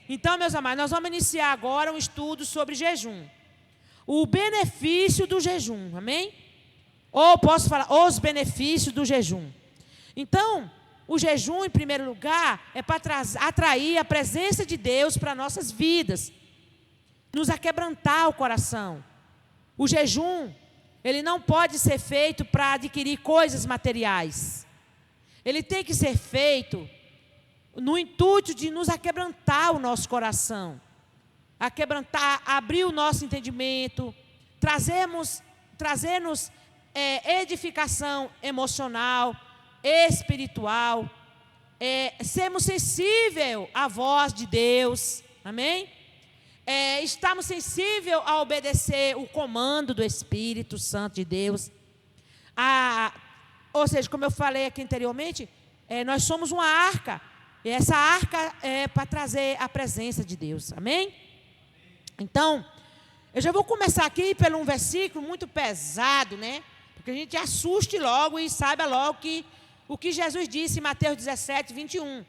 Então, meus amados, nós vamos iniciar agora um estudo sobre jejum. O benefício do jejum, amém? Ou posso falar, os benefícios do jejum. Então, o jejum, em primeiro lugar, é para atrair a presença de Deus para nossas vidas, nos aquebrantar o coração. O jejum, ele não pode ser feito para adquirir coisas materiais. Ele tem que ser feito no intuito de nos aquebrantar o nosso coração. Aquebrantar, abrir o nosso entendimento, trazermos edificação emocional, espiritual, sermos sensíveis à voz de Deus, amém? Estamos sensíveis a obedecer o comando do Espírito Santo de Deus. Ou seja, como eu falei aqui anteriormente, nós somos uma arca, e essa arca é para trazer a presença de Deus, amém? Então, eu já vou começar aqui pelo um versículo muito pesado, né? Porque a gente assuste logo e saiba logo o que Jesus disse em Mateus 17, 21.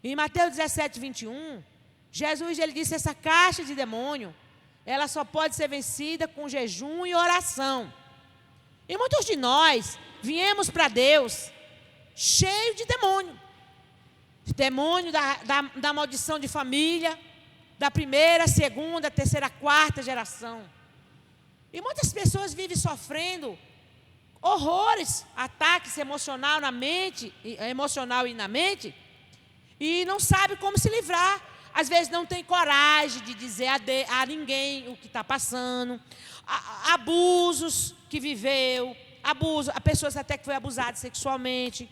Em Mateus 17, 21, Jesus ele disse: essa caixa de demônio, ela só pode ser vencida com jejum e oração. E muitos de nós viemos para Deus cheio de demônio. Demônio da maldição de família, da primeira, segunda, terceira, quarta geração. E muitas pessoas vivem sofrendo horrores, ataques emocional e na mente, e não sabe como se livrar. Às vezes não tem coragem de dizer a ninguém o que está passando. Abusos que viveu, a pessoa até que foi abusada sexualmente.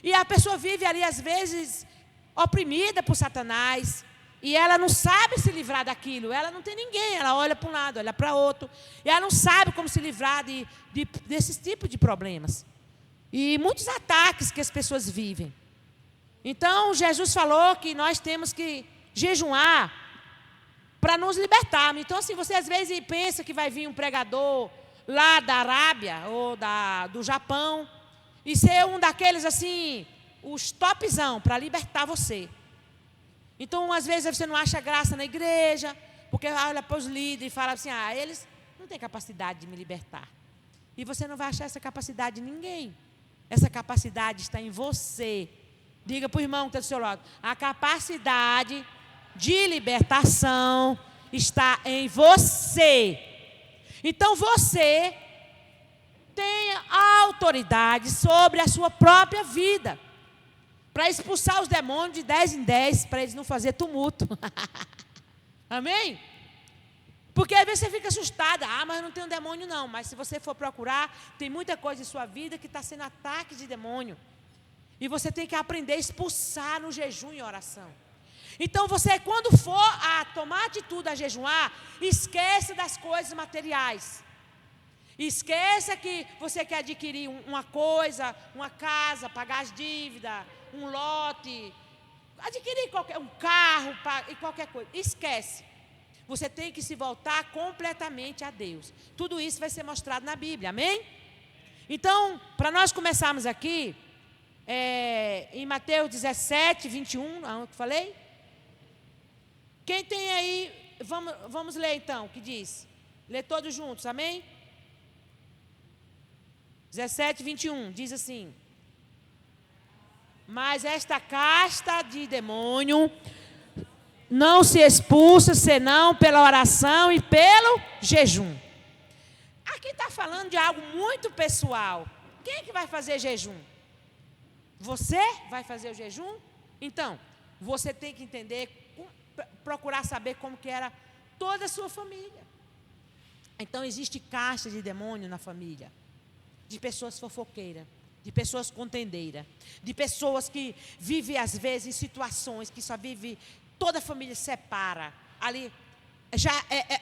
E a pessoa vive ali, às vezes, oprimida por Satanás. E ela não sabe se livrar daquilo. Ela não tem ninguém. Ela olha para um lado, olha para outro. E ela não sabe como se livrar desses tipos de problemas. E muitos ataques que as pessoas vivem. Então, Jesus falou que nós temos que jejuar para nos libertarmos. Então, assim, você às vezes pensa que vai vir um pregador lá da Arábia ou do Japão e ser um daqueles, assim, os topzão para libertar você. Então, às vezes, você não acha graça na igreja, porque olha para os líderes e fala assim: eles não têm capacidade de me libertar. E você não vai achar essa capacidade em ninguém. Essa capacidade está em você. Diga para o irmão que está do seu lado: a capacidade de libertação está em você. Então, você tem autoridade sobre a sua própria vida, para expulsar os demônios de 10 em 10, para eles não fazerem tumulto. Amém? Porque às vezes você fica assustada: mas eu não tenho demônio não. Mas se você for procurar, tem muita coisa em sua vida que está sendo ataque de demônio. E você tem que aprender a expulsar no jejum e oração. Então você, quando for a tomar atitude a jejuar, esqueça das coisas materiais. Esqueça que você quer adquirir uma coisa, uma casa, pagar as dívidas, um lote, adquirir um carro e qualquer coisa. Esquece. Você tem que se voltar completamente a Deus. Tudo isso vai ser mostrado na Bíblia, amém? Então, para nós começarmos aqui, em Mateus 17, 21, aonde eu falei? Quem tem aí, vamos ler então, o que diz? Lê todos juntos, amém? 17, 21, diz assim: mas esta casta de demônio não se expulsa senão pela oração e pelo jejum. Aqui está falando de algo muito pessoal. Quem é que vai fazer jejum? Você vai fazer o jejum? Então, você tem que entender, procurar saber como que era toda a sua família. Então, existe caixa de demônio na família. De pessoas fofoqueiras, de pessoas contendeiras, de pessoas que vivem às vezes em situações que só vive, toda a família se separa. Ali já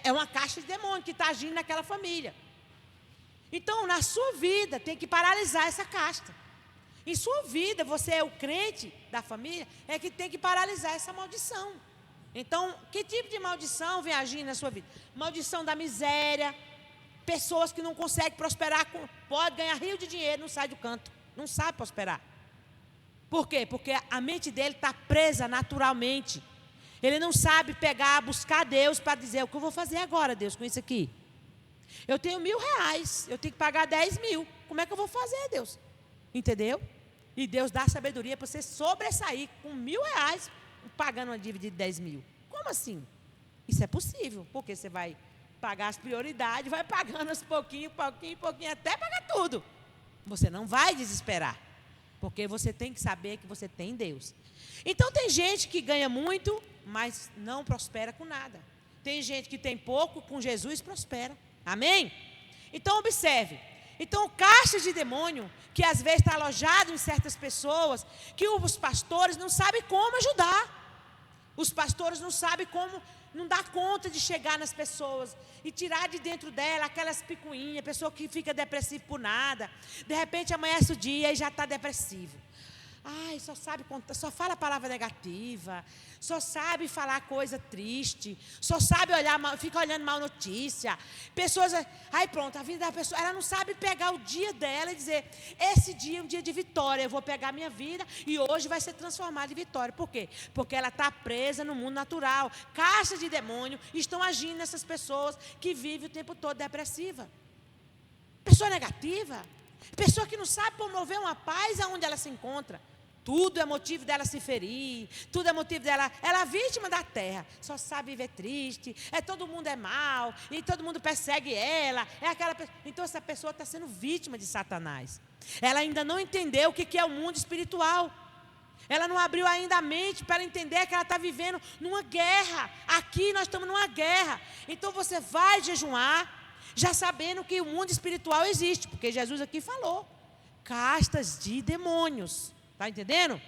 é uma caixa de demônio que está agindo naquela família. Então, na sua vida, tem que paralisar essa casta. Em sua vida, você é o crente da família, é que tem que paralisar essa maldição. Então, que tipo de maldição vem agindo na sua vida? Maldição da miséria. Pessoas que não conseguem prosperar, pode ganhar rio de dinheiro, não sai do canto, não sabe prosperar. Por quê? Porque a mente dele está presa naturalmente. Ele não sabe pegar, buscar Deus para dizer: o que eu vou fazer agora, Deus, com isso aqui? Eu tenho R$1.000, eu tenho que pagar 10.000. Como é que eu vou fazer, Deus? Entendeu? E Deus dá sabedoria para você sobressair com R$1.000, pagando uma dívida de 10.000. Como assim? Isso é possível, porque você vai pagar as prioridades, vai pagando aos pouquinho, até pagar tudo. Você não vai desesperar, porque você tem que saber que você tem Deus. Então tem gente que ganha muito, mas não prospera com nada. Tem gente que tem pouco, com Jesus prospera. Amém? Então observe. Então caixa de demônio, que às vezes está alojado em certas pessoas, que os pastores não sabem como ajudar. Os pastores não sabem como, não dá conta de chegar nas pessoas e tirar de dentro dela aquelas picuinhas, pessoa que fica depressiva por nada. De repente amanhece o dia e já está depressivo. Ai, só sabe contar, só fala palavra negativa, só sabe falar coisa triste, só sabe olhar mal, fica olhando mal notícia. Pessoas, aí pronto, a vida da pessoa, ela não sabe pegar o dia dela e dizer: esse dia é um dia de vitória, eu vou pegar a minha vida e hoje vai ser transformado em vitória. Por quê? Porque ela está presa no mundo natural. Caixas de demônio estão agindo nessas pessoas que vivem o tempo todo depressiva. Pessoa negativa, pessoa que não sabe promover uma paz aonde ela se encontra. Tudo é motivo dela se ferir, tudo é motivo dela, ela é vítima da terra, só sabe viver triste, todo mundo é mal, e todo mundo persegue ela, então essa pessoa está sendo vítima de Satanás. Ela ainda não entendeu o que é o mundo espiritual, ela não abriu ainda a mente para entender que ela está vivendo numa guerra. Aqui nós estamos numa guerra, então você vai jejuar, já sabendo que o mundo espiritual existe, porque Jesus aqui falou, castas de demônios. Está entendendo?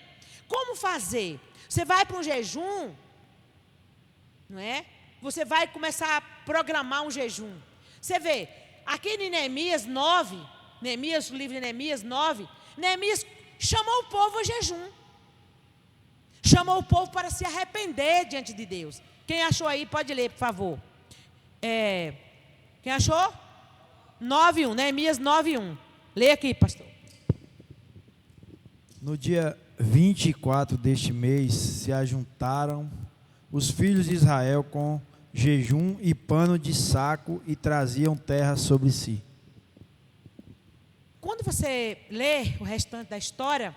Como fazer? Você vai para um jejum, não é? Você vai começar a programar um jejum. Você vê, aqui em Neemias 9, o livro de Neemias 9, Neemias chamou o povo a jejum. Chamou o povo para se arrepender diante de Deus. Quem achou aí, pode ler, por favor. Quem achou? 9:1, Neemias 9:1. Lê aqui, pastor. No dia 24 deste mês se ajuntaram os filhos de Israel com jejum e pano de saco e traziam terra sobre si. Quando você lê o restante da história,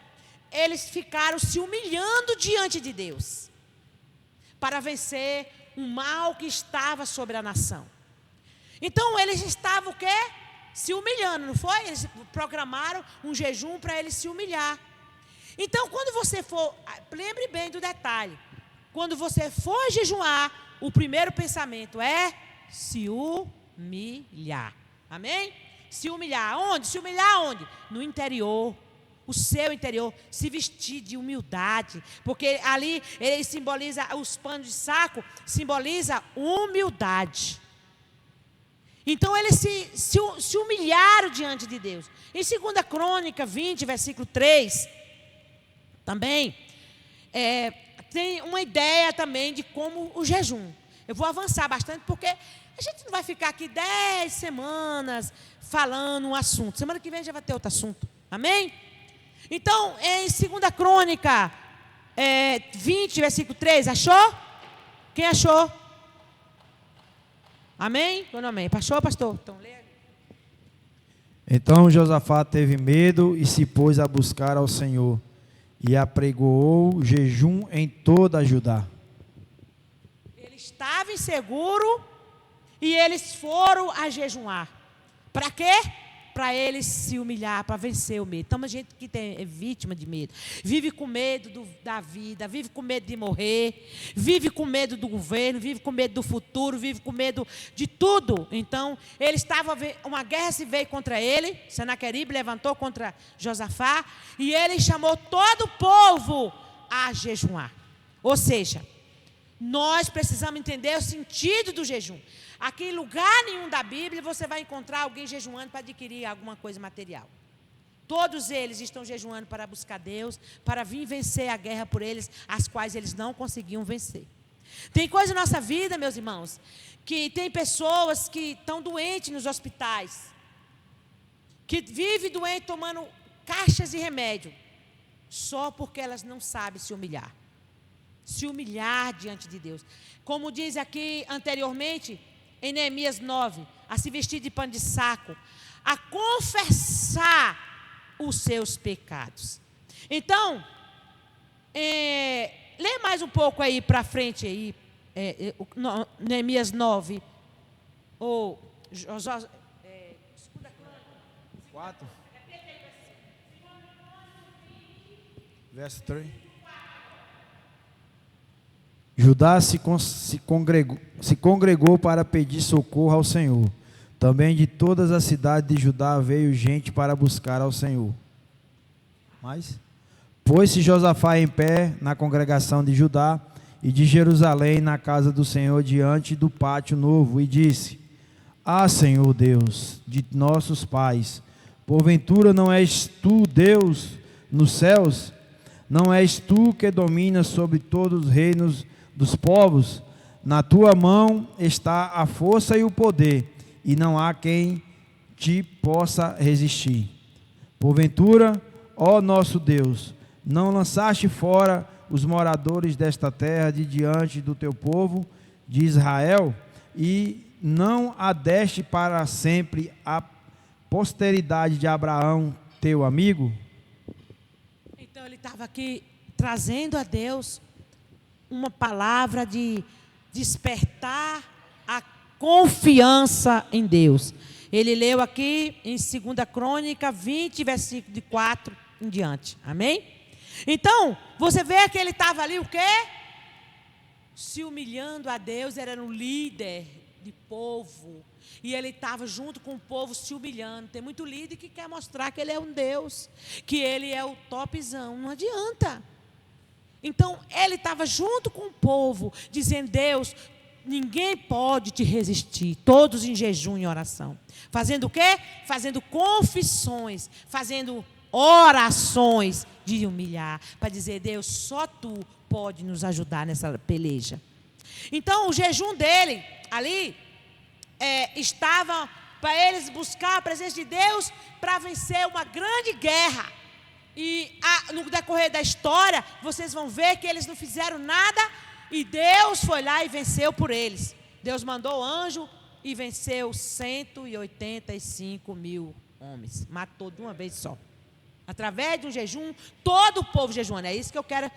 eles ficaram se humilhando diante de Deus para vencer o mal que estava sobre a nação. Então eles estavam o quê? Se humilhando, não foi? Eles programaram um jejum para eles se humilhar. Então, quando você for, lembre bem do detalhe, quando você for jejuar, o primeiro pensamento é se humilhar. Amém? Se humilhar. Onde? Se humilhar onde? No interior. O seu interior. Se vestir de humildade. Porque ali ele simboliza, os panos de saco, simboliza humildade. Então eles se humilharam diante de Deus. Em 2 Crônica 20, versículo 3, também tem uma ideia também de como o jejum. Eu vou avançar bastante, porque a gente não vai ficar aqui 10 semanas falando um assunto. Semana que vem já vai ter outro assunto. Amém? Então, em 2 Crônica 20, versículo 3, achou? Quem achou? Amém? Ou não amém? Achou, pastor? Então, lê. Então Josafá teve medo e se pôs a buscar ao Senhor, e apregoou jejum em toda Judá. Ele estava inseguro e eles foram a jejuar. Para quê? Para eles se humilhar, para vencer o medo. Então, a gente que é vítima de medo, vive com medo da vida, vive com medo de morrer, vive com medo do governo, vive com medo do futuro, vive com medo de tudo. Então, ele estava, uma guerra se veio contra ele, Senaqueribe levantou contra Josafá, e ele chamou todo o povo a jejuar. Ou seja, nós precisamos entender o sentido do jejum. Aqui em lugar nenhum da Bíblia você vai encontrar alguém jejuando para adquirir alguma coisa material. Todos eles estão jejuando para buscar Deus, para vir vencer a guerra por eles, as quais eles não conseguiam vencer. Tem coisa na nossa vida, meus irmãos, que tem pessoas que estão doentes nos hospitais, que vivem doentes tomando caixas de remédio, só porque elas não sabem se humilhar. se humilhar diante de Deus. Como diz aqui anteriormente, em Neemias 9, a se vestir de pano de saco, a confessar os seus pecados. Então, lê mais um pouco aí para frente, aí, Neemias 9, ou 4. Verso 3. Judá se congregou para pedir socorro ao Senhor. Também de todas as cidades de Judá veio gente para buscar ao Senhor. Mas pôs-se Josafá em pé na congregação de Judá e de Jerusalém na casa do Senhor diante do pátio novo e disse: Ah, Senhor Deus de nossos pais, porventura não és tu Deus nos céus? Não és tu que dominas sobre todos os reinos dos povos? Na tua mão está a força e o poder, e não há quem te possa resistir. Porventura, ó nosso Deus, não lançaste fora os moradores desta terra de diante do teu povo de Israel, e não a deste para sempre a posteridade de Abraão, teu amigo? Então ele estava aqui trazendo a Deus uma palavra de despertar a confiança em Deus. Ele leu aqui em 2 Crônica 20, versículo de 4 em diante. Amém? Então, você vê que ele estava ali o quê? Se humilhando a Deus, era um líder de povo. E ele estava junto com o povo se humilhando. Tem muito líder que quer mostrar que ele é um Deus, que ele é o topzão. Não adianta. Então, ele estava junto com o povo, dizendo: Deus, ninguém pode te resistir. Todos em jejum e oração. Fazendo o quê? Fazendo confissões, fazendo orações de humilhar, para dizer: Deus, só tu pode nos ajudar nessa peleja. Então, o jejum dele ali estava para eles buscar a presença de Deus para vencer uma grande guerra. E no decorrer da história, vocês vão ver que eles não fizeram nada e Deus foi lá e venceu por eles. Deus mandou o anjo e venceu 185 mil homens. Matou de uma vez só. Através de um jejum, todo o povo jejuando. É isso que eu quero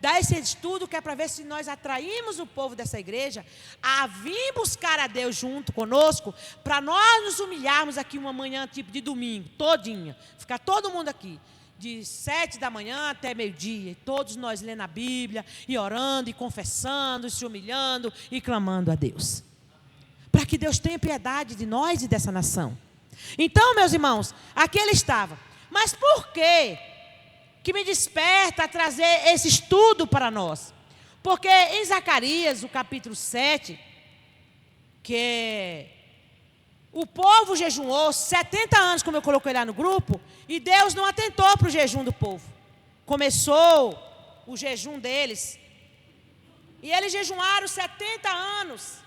dar esse estudo, que é para ver se nós atraímos o povo dessa igreja a vir buscar a Deus junto conosco, para nós nos humilharmos aqui uma manhã tipo de domingo, todinha. Ficar todo mundo aqui, de 7 da manhã até meio-dia, e todos nós lendo a Bíblia, e orando, e confessando, e se humilhando, e clamando a Deus. Para que Deus tenha piedade de nós e dessa nação. Então, meus irmãos, aqui ele estava. Mas por quê que me desperta a trazer esse estudo para nós? Porque em Zacarias, o capítulo 7, que o povo jejuou 70 anos, como eu coloquei lá no grupo, e Deus não atentou para o jejum do povo. Começou o jejum deles, e eles jejuaram 70 anos,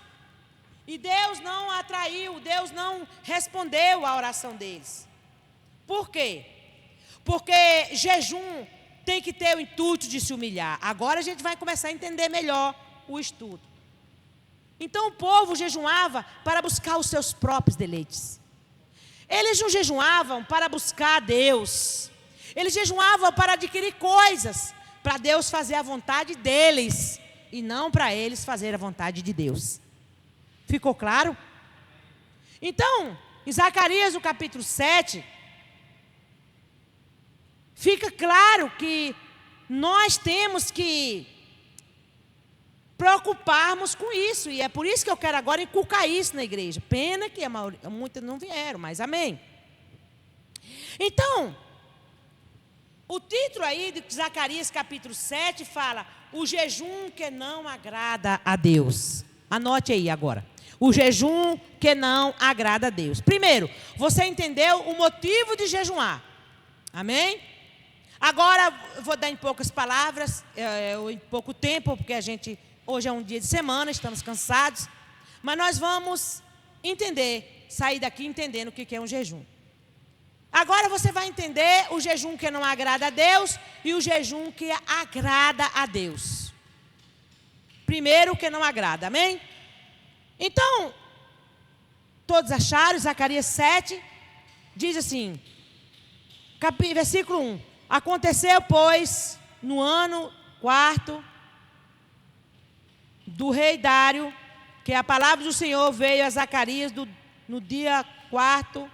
e Deus não atraiu, Deus não respondeu à oração deles. Por quê? Porque jejum tem que ter o intuito de se humilhar. Agora a gente vai começar a entender melhor o estudo. Então o povo jejuava para buscar os seus próprios deleites. Eles não jejuavam para buscar a Deus. Eles jejuavam para adquirir coisas, para Deus fazer a vontade deles, e não para eles fazer a vontade de Deus. Ficou claro? Então, em Zacarias, o capítulo 7, fica claro que nós temos que preocuparmos com isso. E é por isso que eu quero agora inculcar isso na igreja. Pena que muitas não vieram, mas amém. Então, o título aí de Zacarias capítulo 7 fala: o jejum que não agrada a Deus. Anote aí agora. O jejum que não agrada a Deus. Primeiro, você entendeu o motivo de jejuar. Amém? Agora, eu vou dar em poucas palavras, em pouco tempo, porque hoje é um dia de semana, estamos cansados. Mas nós vamos entender, sair daqui entendendo o que é um jejum. Agora você vai entender o jejum que não agrada a Deus e o jejum que agrada a Deus. primeiro o que não agrada. Amém? Então, todos acharam, Zacarias 7, diz assim, versículo 1. Aconteceu, pois, no ano 4º do rei Dário, que a palavra do Senhor veio a Zacarias no dia 4º,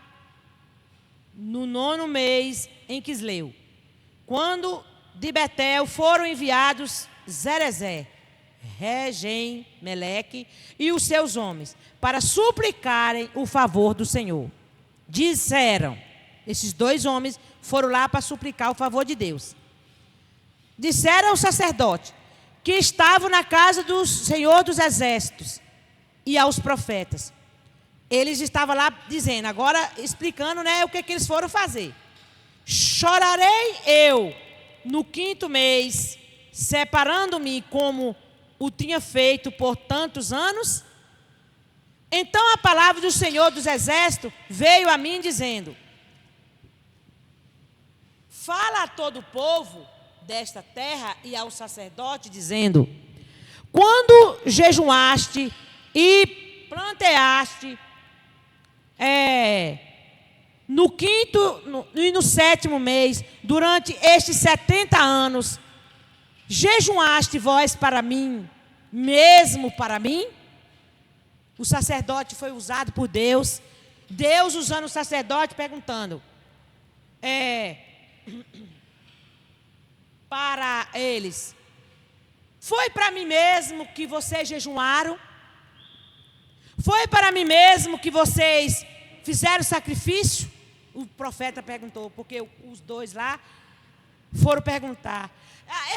no 9º mês, em Quisleu, quando de Betel foram enviados Zerezé, Regem, Meleque e os seus homens, para suplicarem o favor do Senhor. Disseram, esses 2 homens foram lá para suplicar o favor de Deus. Disseram ao sacerdote, que estavam na casa do Senhor dos Exércitos, e aos profetas. Eles estavam lá dizendo, agora explicando, né, o que eles foram fazer. Chorarei eu no 5º mês, separando-me como o tinha feito por tantos anos? Então a palavra do Senhor dos Exércitos veio a mim dizendo, fala a todo o povo desta terra e ao sacerdote, dizendo, quando jejuaste e planteaste no 5º e no 7º mês, durante estes 70 anos, jejuaste vós para mim, mesmo para mim? O sacerdote foi usado por Deus, Deus usando o sacerdote, perguntando, para eles, foi para mim mesmo que vocês jejuaram? Foi para mim mesmo que vocês fizeram sacrifício? O profeta perguntou, porque os 2 lá foram perguntar.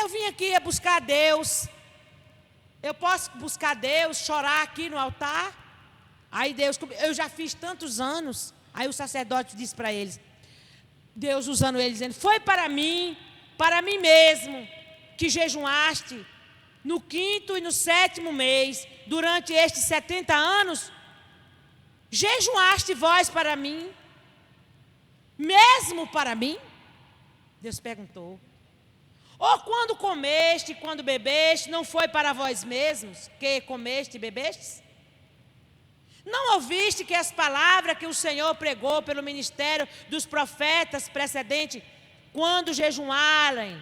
Eu vim aqui buscar Deus. Eu posso buscar Deus, chorar aqui no altar? Aí Deus, eu já fiz tantos anos. Aí o sacerdote disse para eles, Deus usando eles, dizendo, foi para mim mesmo, que jejuaste no 5º e no 7º mês, durante estes 70 anos, jejuaste vós para mim, mesmo para mim? Deus perguntou. Ou quando comeste, quando bebeste, não foi para vós mesmos que comeste e bebestes? Não ouviste que as palavras que o Senhor pregou pelo ministério dos profetas precedentes, quando jejuarem,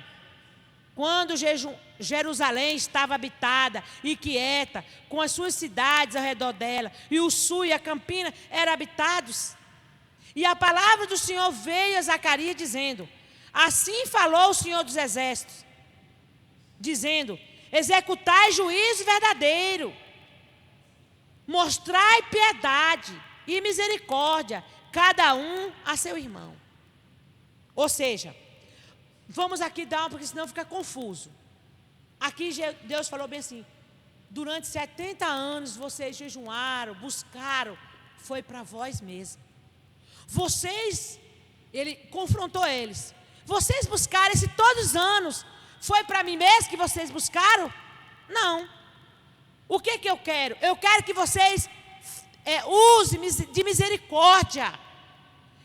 quando Jerusalém estava habitada e quieta, com as suas cidades ao redor dela, e o sul e a campina eram habitados? E a palavra do Senhor veio a Zacarias dizendo, assim falou o Senhor dos Exércitos, dizendo, executai juízo verdadeiro, mostrai piedade e misericórdia, cada um a seu irmão. Ou seja, vamos aqui dar porque senão fica confuso. Aqui Deus falou bem assim, durante 70 anos vocês jejuaram, buscaram, foi para vós mesmos. Vocês, ele confrontou eles, vocês buscaram esse todos os anos, foi para mim mesmo que vocês buscaram? Não. O que eu quero? Eu quero que vocês usem de misericórdia.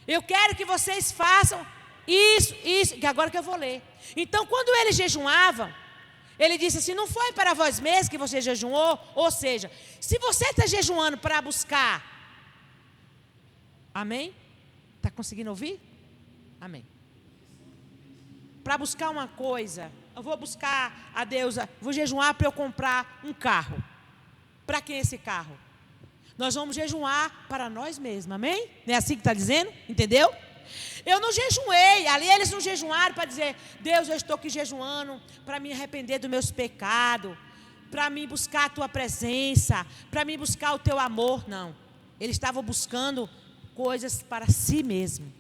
Eu quero que vocês façam isso, que agora que eu vou ler. Então, quando eles jejuavam, ele disse assim, não foi para vós mesmos que você jejuou? Ou seja, se você está jejuando para buscar, amém? Está conseguindo ouvir? Amém. Para buscar uma coisa, eu vou buscar a Deus, vou jejuar para eu comprar um carro. Para quem é esse carro? Nós vamos jejuar para nós mesmos, amém? Não é assim que está dizendo? Entendeu? Eu não jejuei, ali eles não jejuaram para dizer, Deus, eu estou aqui jejuando para me arrepender dos meus pecados, para me buscar a tua presença, para me buscar o teu amor. Não, eles estavam buscando coisas para si mesmo.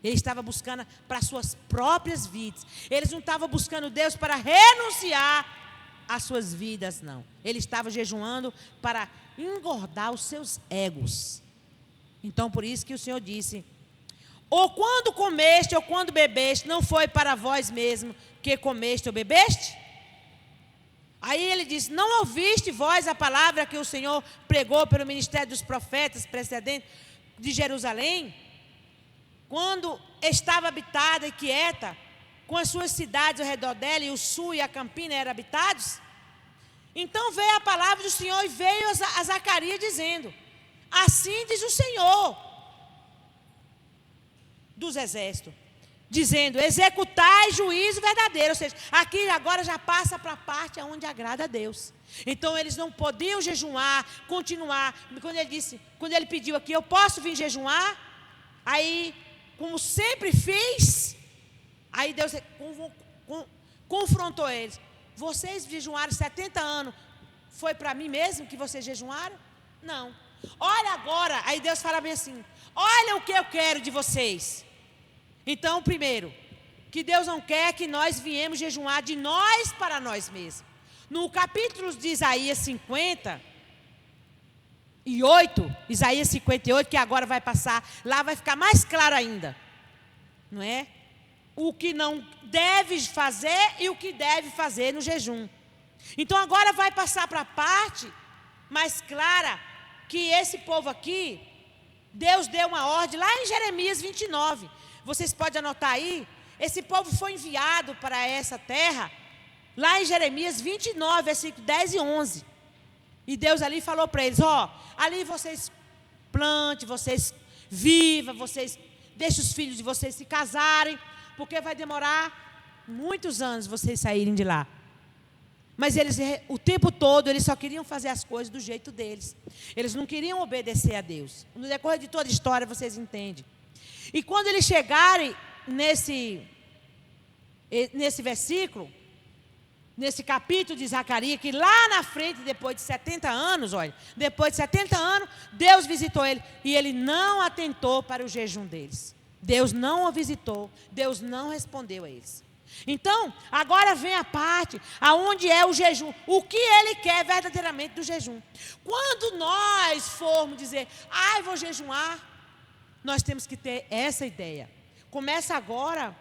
Eles estavam buscando para suas próprias vidas. Eles não estavam buscando Deus para renunciar às suas vidas, não. Eles estavam jejuando para engordar os seus egos. Então, por isso que o Senhor disse, ou quando comeste ou quando bebeste, não foi para vós mesmo que comeste ou bebeste? Aí ele diz, não ouviste vós a palavra que o Senhor pregou pelo ministério dos profetas precedentes de Jerusalém? Quando estava habitada e quieta, com as suas cidades ao redor dela, e o sul e a campina eram habitados? Então veio a palavra do Senhor e veio a Zacarias dizendo: assim diz o Senhor dos exércitos, dizendo: executai juízo verdadeiro. Ou seja, aqui agora já passa para a parte onde agrada a Deus. Então eles não podiam jejuar, continuar. Quando ele pediu aqui: eu posso vir jejuar? Aí, como sempre fiz, aí Deus confrontou eles: vocês jejuaram 70 anos, foi para mim mesmo que vocês jejuaram? Não. Olha agora, aí Deus fala bem assim: olha o que eu quero de vocês. Então, primeiro, que Deus não quer que nós viemos jejuar de nós para nós mesmos. No capítulo de Isaías 58, Isaías 58, que agora vai passar, lá vai ficar mais claro ainda, não é? O que não deve fazer e o que deve fazer no jejum. Então agora vai passar para a parte mais clara, que esse povo aqui, Deus deu uma ordem lá em Jeremias 29. Vocês podem anotar aí. Esse povo foi enviado para essa terra, lá em Jeremias 29, versículos 10 e 11. E Deus ali falou para eles: ali vocês plantem, vocês vivam, vocês deixem os filhos de vocês se casarem, porque vai demorar muitos anos vocês saírem de lá. Mas eles, o tempo todo, eles só queriam fazer as coisas do jeito deles. Eles não queriam obedecer a Deus. No decorrer de toda a história, vocês entendem. E quando eles chegarem nesse versículo, nesse capítulo de Zacarias, que lá na frente, depois de 70 anos, depois de 70 anos, Deus visitou ele, e ele não atentou para o jejum deles. Deus não o visitou, Deus não respondeu a eles. Então, agora vem a parte aonde é o jejum, o que ele quer verdadeiramente do jejum. Quando nós formos dizer: vou jejuar, nós temos que ter essa ideia. Começa agora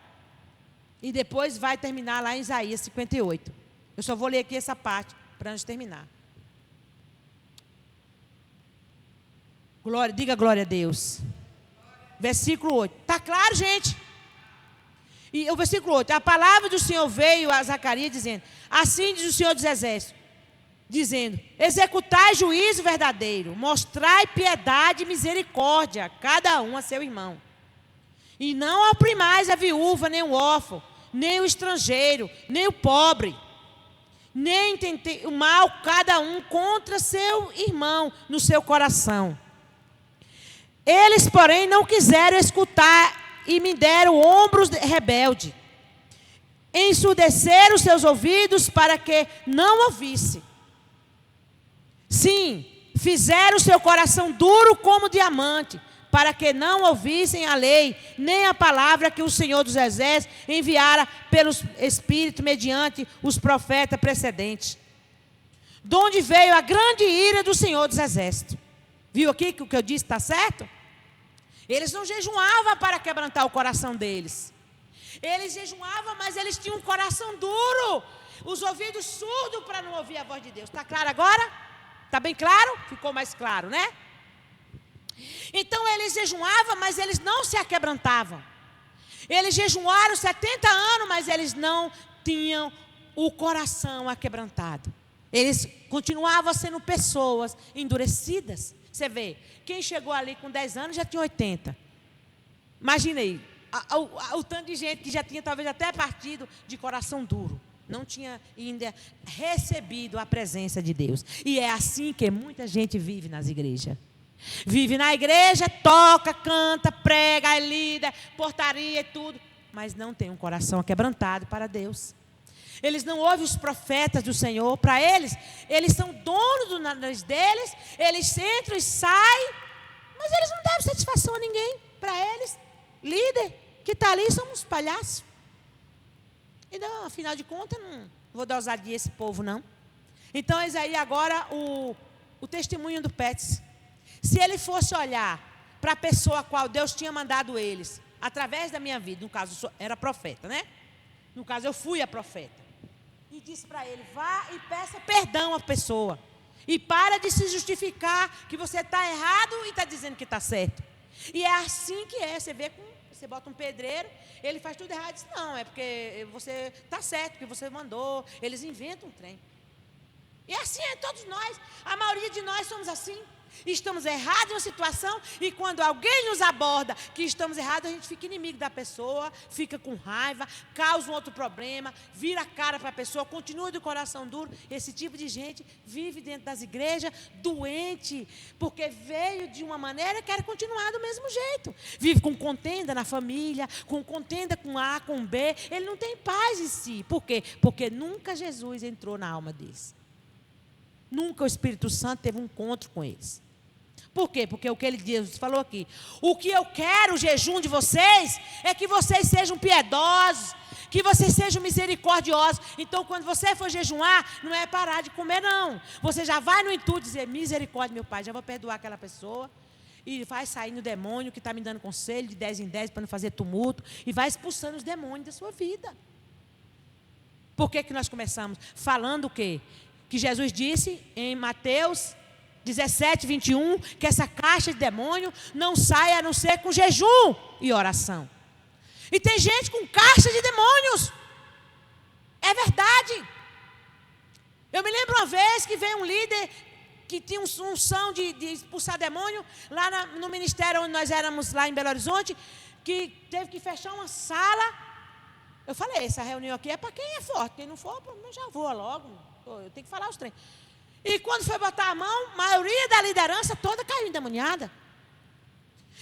e depois vai terminar lá em Isaías 58. Eu só vou ler aqui essa parte para antes de terminar. Diga glória a Deus. Versículo 8. Está claro, gente? E o versículo 8. A palavra do Senhor veio a Zacarias dizendo: assim diz o Senhor dos exércitos, dizendo: executai juízo verdadeiro, mostrai piedade e misericórdia, cada um a seu irmão. E não oprimais a viúva, nem o órfão, nem o estrangeiro, nem o pobre, nem tentei o mal cada um contra seu irmão no seu coração. Eles, porém, não quiseram escutar e me deram ombros rebelde. Ensurdeceram os seus ouvidos para que não ouvisse. Sim, fizeram o seu coração duro como diamante, para que não ouvissem a lei, nem a palavra que o Senhor dos Exércitos enviara pelo Espírito mediante os profetas precedentes. De onde veio a grande ira do Senhor dos Exércitos. Viu aqui que o que eu disse está certo? Eles não jejuavam para quebrantar o coração deles. Eles jejuavam, mas eles tinham um coração duro, os ouvidos surdos para não ouvir a voz de Deus. Está claro agora? Está bem claro? Ficou mais claro, né? Então eles jejuavam, mas eles não se aquebrantavam. Eles jejuaram 70 anos, mas eles não tinham o coração aquebrantado. Eles continuavam sendo pessoas endurecidas. Você vê, quem chegou ali com 10 anos já tinha 80. Imagina aí, o tanto de gente que já tinha talvez até partido de coração duro. Não tinha ainda recebido a presença de Deus. E é assim que muita gente vive nas igrejas. Vive na igreja, toca, canta, prega, é líder, portaria e tudo, mas não tem um coração quebrantado para Deus. Eles não ouvem os profetas do Senhor. Para eles são donos do nariz deles, eles entram e saem, mas eles não dão satisfação a ninguém. Para eles, líder que está ali somos palhaços. Então, afinal de contas, não vou dar ousadia a esse povo, não. Então, eis aí agora o testemunho do Pets. Se ele fosse olhar para a pessoa a qual Deus tinha mandado eles, através da minha vida, no caso, eu era profeta, né? No caso, eu fui a profeta. E disse para ele: vá e peça perdão à pessoa. E para de se justificar que você está errado e está dizendo que está certo. E é assim que é. Você bota um pedreiro, ele faz tudo errado. Diz: não, é porque você está certo, porque você mandou. Eles inventam um trem. E assim é todos nós. A maioria de nós somos assim. Estamos errados em uma situação e quando alguém nos aborda que estamos errados, a gente fica inimigo da pessoa, fica com raiva, causa um outro problema, vira a cara para a pessoa, continua de coração duro. Esse tipo de gente vive dentro das igrejas doente, porque veio de uma maneira e quer continuar do mesmo jeito. Vive com contenda na família, com contenda com A, com B. Ele não tem paz em si. Por quê? Porque nunca Jesus entrou na alma deles. Nunca o Espírito Santo teve um encontro com eles. Por quê? Porque o que Deus falou aqui. O que eu quero, o jejum de vocês, é que vocês sejam piedosos, que vocês sejam misericordiosos. Então, quando você for jejuar, não é parar de comer, não. Você já vai no intuito de dizer, misericórdia, meu Pai, já vou perdoar aquela pessoa. E vai saindo o demônio que está me dando conselho de 10 em 10 para não fazer tumulto. E vai expulsando os demônios da sua vida. Por que nós começamos? Falando o quê? Que Jesus disse em Mateus 17, 21, que essa caixa de demônio não sai a não ser com jejum e oração. E tem gente com caixa de demônios. É verdade. Eu me lembro uma vez que veio um líder que tinha unção de expulsar demônio, lá no ministério onde nós éramos lá em Belo Horizonte, que teve que fechar uma sala. Eu falei, essa reunião aqui é para quem é forte, quem não for, eu já vou logo. Eu tenho que falar os trem. E quando foi botar a mão, a maioria da liderança toda caiu endemoniada.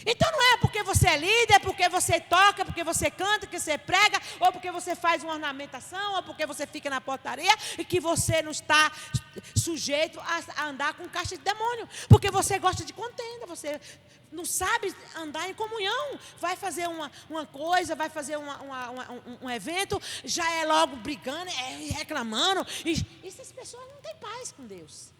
Então não é porque você é líder, porque você toca, porque você canta, porque você prega, ou porque você faz uma ornamentação, ou porque você fica na portaria, e que você não está sujeito a andar com caixa de demônio. Porque você gosta de contenda, você não sabe andar em comunhão. Vai fazer uma coisa, vai fazer um evento, já é logo brigando, reclamando. E essas pessoas não têm paz com Deus.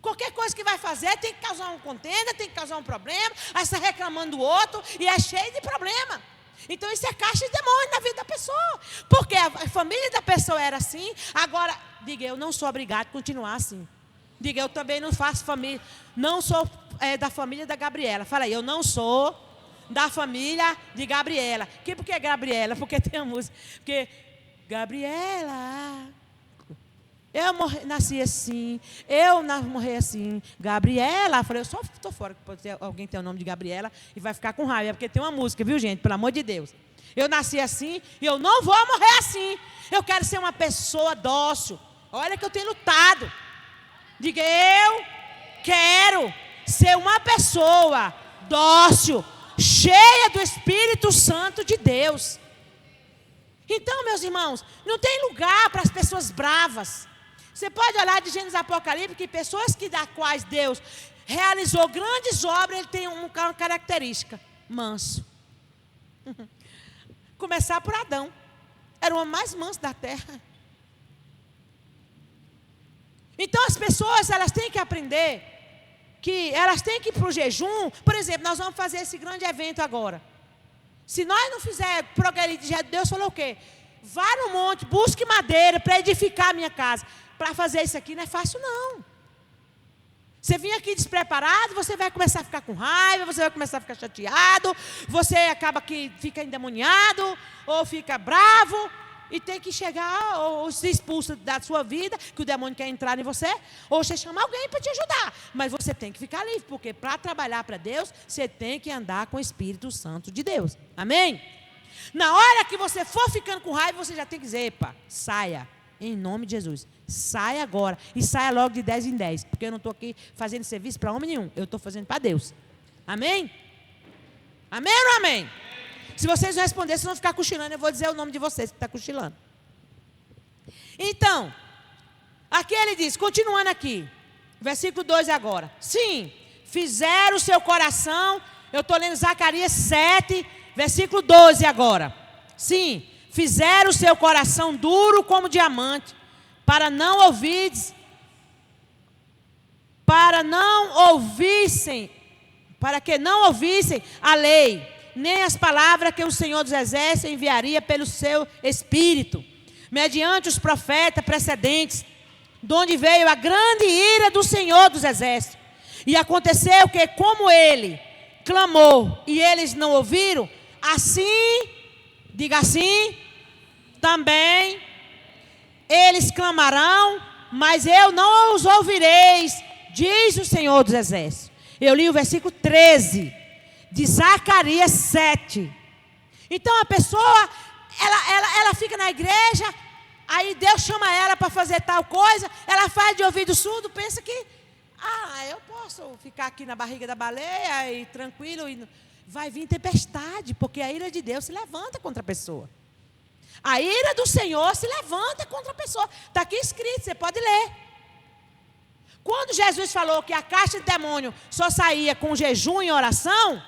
Qualquer coisa que vai fazer tem que causar uma contenda, tem que causar um problema. Aí está reclamando do outro e é cheio de problema. Então isso é caixa de demônio na vida da pessoa. Porque a família da pessoa era assim. Agora, diga, eu não sou obrigado a continuar assim. Diga, eu também não faço família. Não sou da família da Gabriela. Fala aí, eu não sou da família de Gabriela. Por que Gabriela? Porque tem a música. Porque Gabriela... Eu nasci assim, eu morri assim. Gabriela, eu falei, eu só estou fora, pode ter, alguém tem o nome de Gabriela e vai ficar com raiva, porque tem uma música, viu gente, pelo amor de Deus. Eu nasci assim e eu não vou morrer assim. Eu quero ser uma pessoa dócil. Olha que eu tenho lutado. Diga, eu quero ser uma pessoa dócil, cheia do Espírito Santo de Deus. Então, meus irmãos, não tem lugar para as pessoas bravas. Você pode olhar de Gênesis Apocalipse que pessoas das quais Deus realizou grandes obras, ele tem uma característica: manso. Começar por Adão. Era o homem mais manso da terra. Então as pessoas, elas têm que aprender que elas têm que ir para o jejum. Por exemplo, nós vamos fazer esse grande evento agora. Se nós não fizermos progredir, Deus falou o quê? Vá no monte, busque madeira para edificar a minha casa. Para fazer isso aqui não é fácil, não. Você vir aqui despreparado, você vai começar a ficar com raiva, você vai começar a ficar chateado, você acaba que fica endemoniado, ou fica bravo, e tem que chegar, ou se expulsa da sua vida, que o demônio quer entrar em você, ou você chama alguém para te ajudar. Mas você tem que ficar livre, porque para trabalhar para Deus, você tem que andar com o Espírito Santo de Deus. Amém? Na hora que você for ficando com raiva, você já tem que dizer, epa, saia, em nome de Jesus. Saia agora, e saia logo de 10 em 10, porque eu não estou aqui fazendo serviço para homem nenhum, eu estou fazendo para Deus. Amém? Amém ou não amém? Se vocês não responderem, vocês vão ficar cochilando, eu vou dizer o nome de vocês que está cochilando. Então, aqui ele diz, continuando aqui, versículo 2 agora. Sim, fizeram o seu coração, eu estou lendo Zacarias 7, versículo 12 agora. Sim, fizeram o seu coração duro como diamante, para que não ouvissem a lei, nem as palavras que o Senhor dos Exércitos enviaria pelo seu Espírito, mediante os profetas precedentes, de onde veio a grande ira do Senhor dos Exércitos. E aconteceu que, como ele clamou e eles não ouviram, assim, diga assim, também eles clamarão mas eu não os ouvireis, diz o Senhor dos Exércitos. Eu li o versículo 13 de Zacarias 7. Então a pessoa, ela fica na igreja, aí Deus chama ela para fazer tal coisa, ela faz de ouvido surdo, pensa que, eu posso ficar aqui na barriga da baleia e tranquilo, e vai vir tempestade, porque a ira de Deus se levanta contra a pessoa. A ira do Senhor se levanta contra a pessoa. Está aqui escrito, você pode ler. Quando Jesus falou que a caixa de demônio só saía com jejum e oração,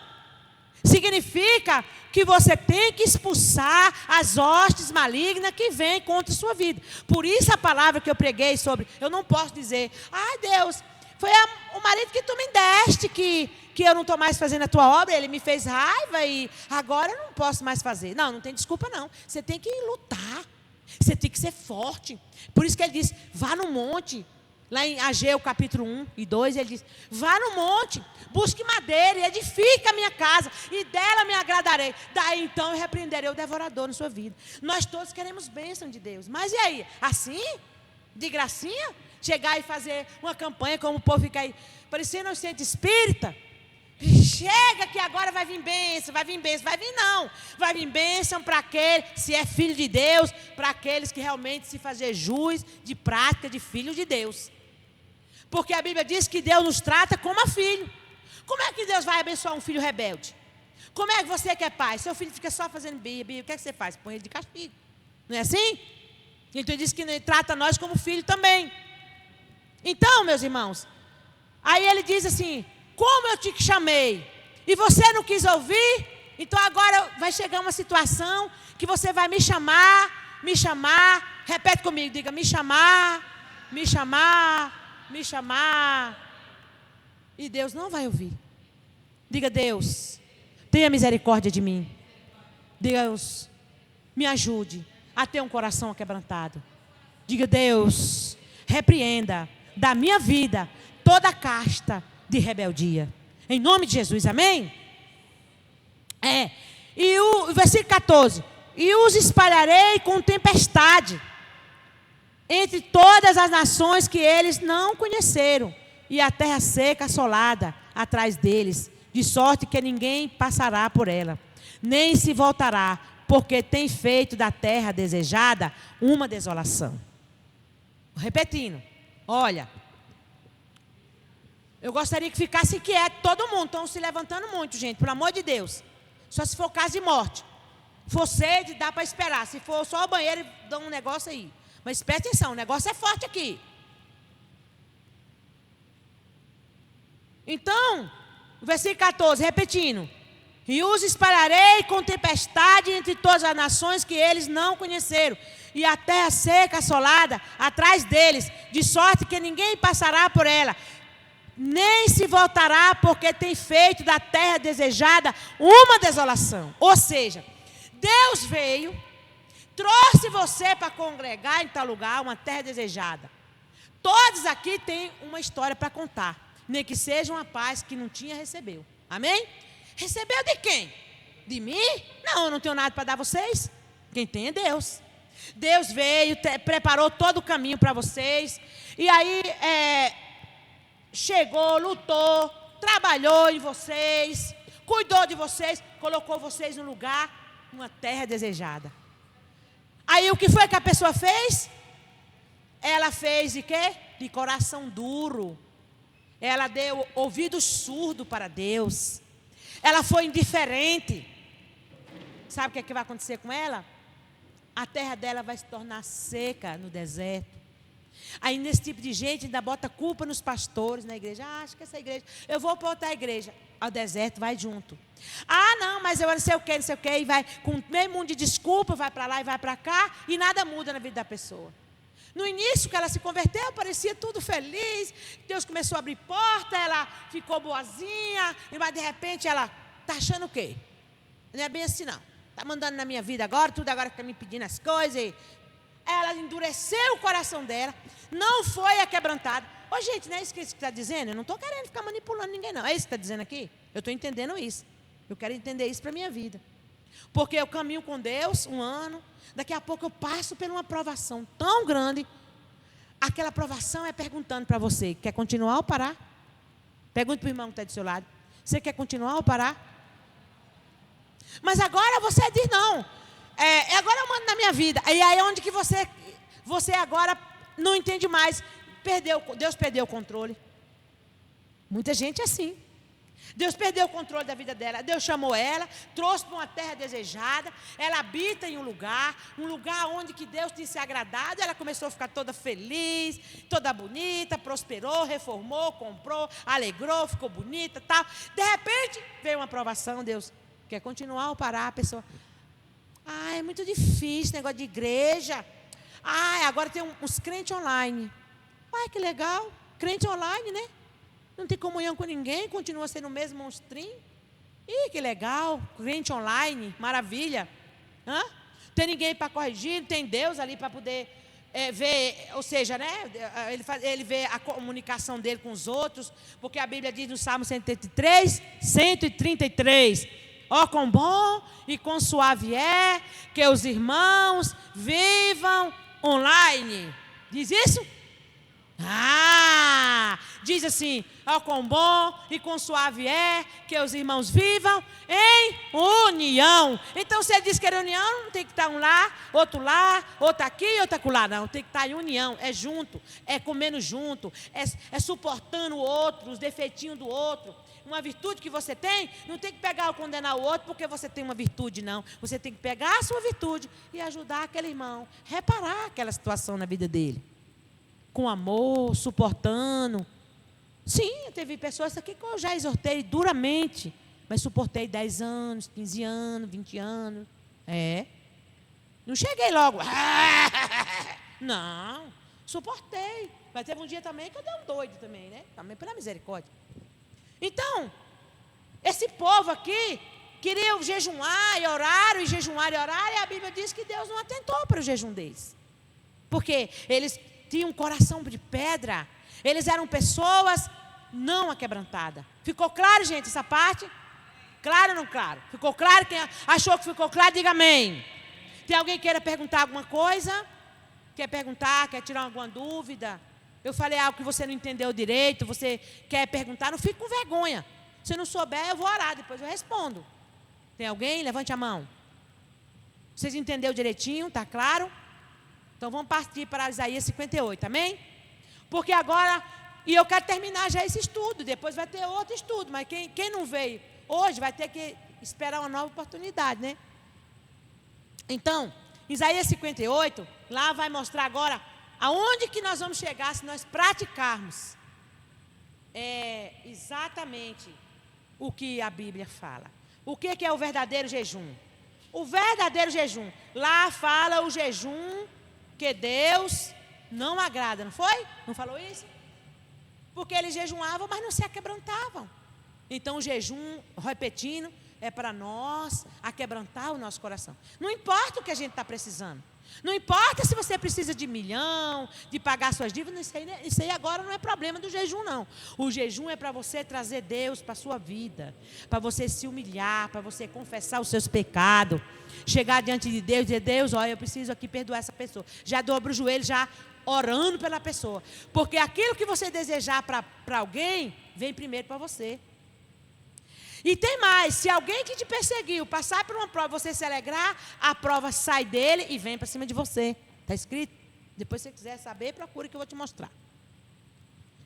significa que você tem que expulsar as hostes malignas que vêm contra a sua vida. Por isso a palavra que eu preguei sobre, eu não posso dizer, Deus, foi o marido que tu me deste, que eu não estou mais fazendo a tua obra, ele me fez raiva e agora eu não posso mais fazer. Não tem desculpa não. Você tem que lutar, você tem que ser forte. Por isso que ele diz, vá no monte. Lá em Ageu capítulo 1 e 2, ele diz, vá no monte, busque madeira e edifique a minha casa, e dela me agradarei. Daí então eu repreenderei o devorador na sua vida. Nós todos queremos bênção de Deus. Mas e aí? Assim? De gracinha? Chegar e fazer uma campanha como o povo fica aí, parecendo um centro espírita? Chega que agora vai vir bênção, vai vir bênção. Vai vir não. Vai vir bênção para aquele, se é filho de Deus, para aqueles que realmente se fazer jus de prática de filho de Deus. Porque a Bíblia diz que Deus nos trata como a filho. Como é que Deus vai abençoar um filho rebelde? Como é que você que é pai, seu filho fica só fazendo birra, o que é que você faz? Põe ele de castigo. Não é assim? Então ele diz que ele trata nós como filho também. Então, meus irmãos, aí ele diz assim, como eu te chamei e você não quis ouvir, então agora vai chegar uma situação que você vai me chamar, repete comigo, diga, me chamar, e Deus não vai ouvir. Diga, Deus, tenha misericórdia de mim. Deus, me ajude a ter um coração quebrantado. Diga, Deus, repreenda da minha vida toda casta de rebeldia. Em nome de Jesus, amém? E o versículo 14. E os espalharei com tempestade entre todas as nações que eles não conheceram, e a terra seca assolada atrás deles, de sorte que ninguém passará por ela, nem se voltará, porque tem feito da terra desejada uma desolação. Repetindo, olha, eu gostaria que ficasse quieto todo mundo, estão se levantando muito, gente, pelo amor de Deus. Só se for caso de morte. Se for sede, dá para esperar. Se for só o banheiro, dá um negócio aí. Mas preste atenção, o negócio é forte aqui. Então, versículo 14, repetindo. E os espalharei com tempestade entre todas as nações que eles não conheceram, e a terra seca assolada atrás deles, de sorte que ninguém passará por ela, nem se voltará, porque tem feito da terra desejada uma desolação. Ou seja, Deus veio, trouxe você para congregar em tal lugar, uma terra desejada. Todos aqui têm uma história para contar, nem que seja uma paz que não tinha, recebeu. Amém? Recebeu de quem? De mim? Não, eu não tenho nada para dar a vocês. Quem tem é Deus. Deus veio, preparou todo o caminho para vocês. E aí, chegou, lutou, trabalhou em vocês, cuidou de vocês, colocou vocês no lugar, uma terra desejada. Aí o que foi que a pessoa fez? Ela fez de quê? De coração duro. Ela deu ouvido surdo para Deus. Ela foi indiferente. Sabe o que vai acontecer com ela? A terra dela vai se tornar seca no deserto. Aí nesse tipo de gente ainda bota culpa nos pastores na igreja. Acho que essa igreja, eu vou para outra igreja. Ao deserto vai junto. Não, mas eu não sei o que, e vai com meio mundo de desculpa, vai para lá e vai para cá, e nada muda na vida da pessoa. No início que ela se converteu, parecia tudo feliz, Deus começou a abrir porta, ela ficou boazinha, mas de repente ela está achando o quê? Não é bem assim não. Está mandando na minha vida agora, tudo agora está me pedindo as coisas. E ela endureceu o coração dela, não foi aquebrantada. Ô gente, não é isso que está dizendo? Eu não estou querendo ficar manipulando ninguém não. É isso que está dizendo aqui? Eu estou entendendo isso. Eu quero entender isso para a minha vida. Porque eu caminho com Deus um ano, daqui a pouco eu passo por uma provação tão grande. aquela provação é perguntando para você, quer continuar ou parar? Pergunta para o irmão que está do seu lado. Você quer continuar ou parar? Mas agora você diz não. Agora eu mando na minha vida. E aí é onde que você agora não entende mais. Deus perdeu o controle. Muita gente é assim. Deus perdeu o controle da vida dela. Deus chamou ela, trouxe para uma terra desejada. Ela habita em um lugar onde que Deus tem se agradado. Ela começou a ficar toda feliz, toda bonita, prosperou, reformou, comprou, alegrou, ficou bonita, tal. De repente, veio uma provação. Deus quer continuar ou parar? A pessoa, é muito difícil, negócio de igreja. Agora tem uns crentes online. Que legal, crente online, né? Não tem comunhão com ninguém, continua sendo o mesmo monstrinho. Que legal, crente online, maravilha. Tem ninguém para corrigir, não tem Deus ali para poder ver, ou seja, né? Ele vê a comunicação dele com os outros, porque a Bíblia diz no Salmo 133, quão bom e quão suave é que os irmãos vivam online. Diz isso? Diz assim, quão bom e quão suave é que os irmãos vivam em união. Então, se ele diz que era união, não tem que estar um lá, outro aqui, outro acolá, não. Tem que estar em união, é junto, é comendo junto, é suportando o outro, os defeitinhos do outro. Uma virtude que você tem, não tem que pegar ou condenar o outro porque você tem uma virtude, não. Você tem que pegar a sua virtude e ajudar aquele irmão, reparar aquela situação na vida dele. Com amor, suportando. Sim, teve pessoas aqui que eu já exortei duramente, mas suportei 10 anos, 15 anos, 20 anos. Não cheguei logo. Não, suportei. Mas teve um dia também que eu dei um doido também, né? Também pela misericórdia. Então, esse povo aqui queria jejuar e orar, e jejuar e orar, e a Bíblia diz que Deus não atentou para o jejum deles. Porque eles tinham um coração de pedra. Eles eram pessoas não aquebrantadas. Ficou claro, gente, essa parte? Claro ou não claro? Ficou claro? Quem achou que ficou claro, diga amém. Tem alguém que queira perguntar alguma coisa? Quer perguntar, quer tirar alguma dúvida? Eu falei algo que você não entendeu direito, você quer perguntar, não fique com vergonha. Se não souber, eu vou orar, depois eu respondo. Tem alguém? Levante a mão. Vocês entenderam direitinho? Está claro? Então vamos partir para Isaías 58, amém? Porque agora, e eu quero terminar já esse estudo, depois vai ter outro estudo, mas quem não veio hoje vai ter que esperar uma nova oportunidade, né? Então, Isaías 58, lá vai mostrar agora aonde que nós vamos chegar se nós praticarmos exatamente o que a Bíblia fala. O que é o verdadeiro jejum? O verdadeiro jejum, lá fala o jejum que Deus não agrada, não foi? Não falou isso? Porque eles jejuavam, mas não se aquebrantavam. Então o jejum, repetindo, é para nós aquebrantar o nosso coração. Não importa o que a gente está precisando. Não importa se você precisa de 1 milhão, de pagar suas dívidas, isso aí agora não é problema do jejum, não. O jejum é para você trazer Deus para a sua vida, para você se humilhar, para você confessar os seus pecados, chegar diante de Deus e dizer, Deus, olha, eu preciso aqui perdoar essa pessoa. Já dobra o joelho, já orando pela pessoa. Porque aquilo que você desejar para alguém, vem primeiro para você. E tem mais, se alguém que te perseguiu passar por uma prova, você se alegrar, a prova sai dele e vem para cima de você. Está escrito? Depois se você quiser saber, procure que eu vou te mostrar.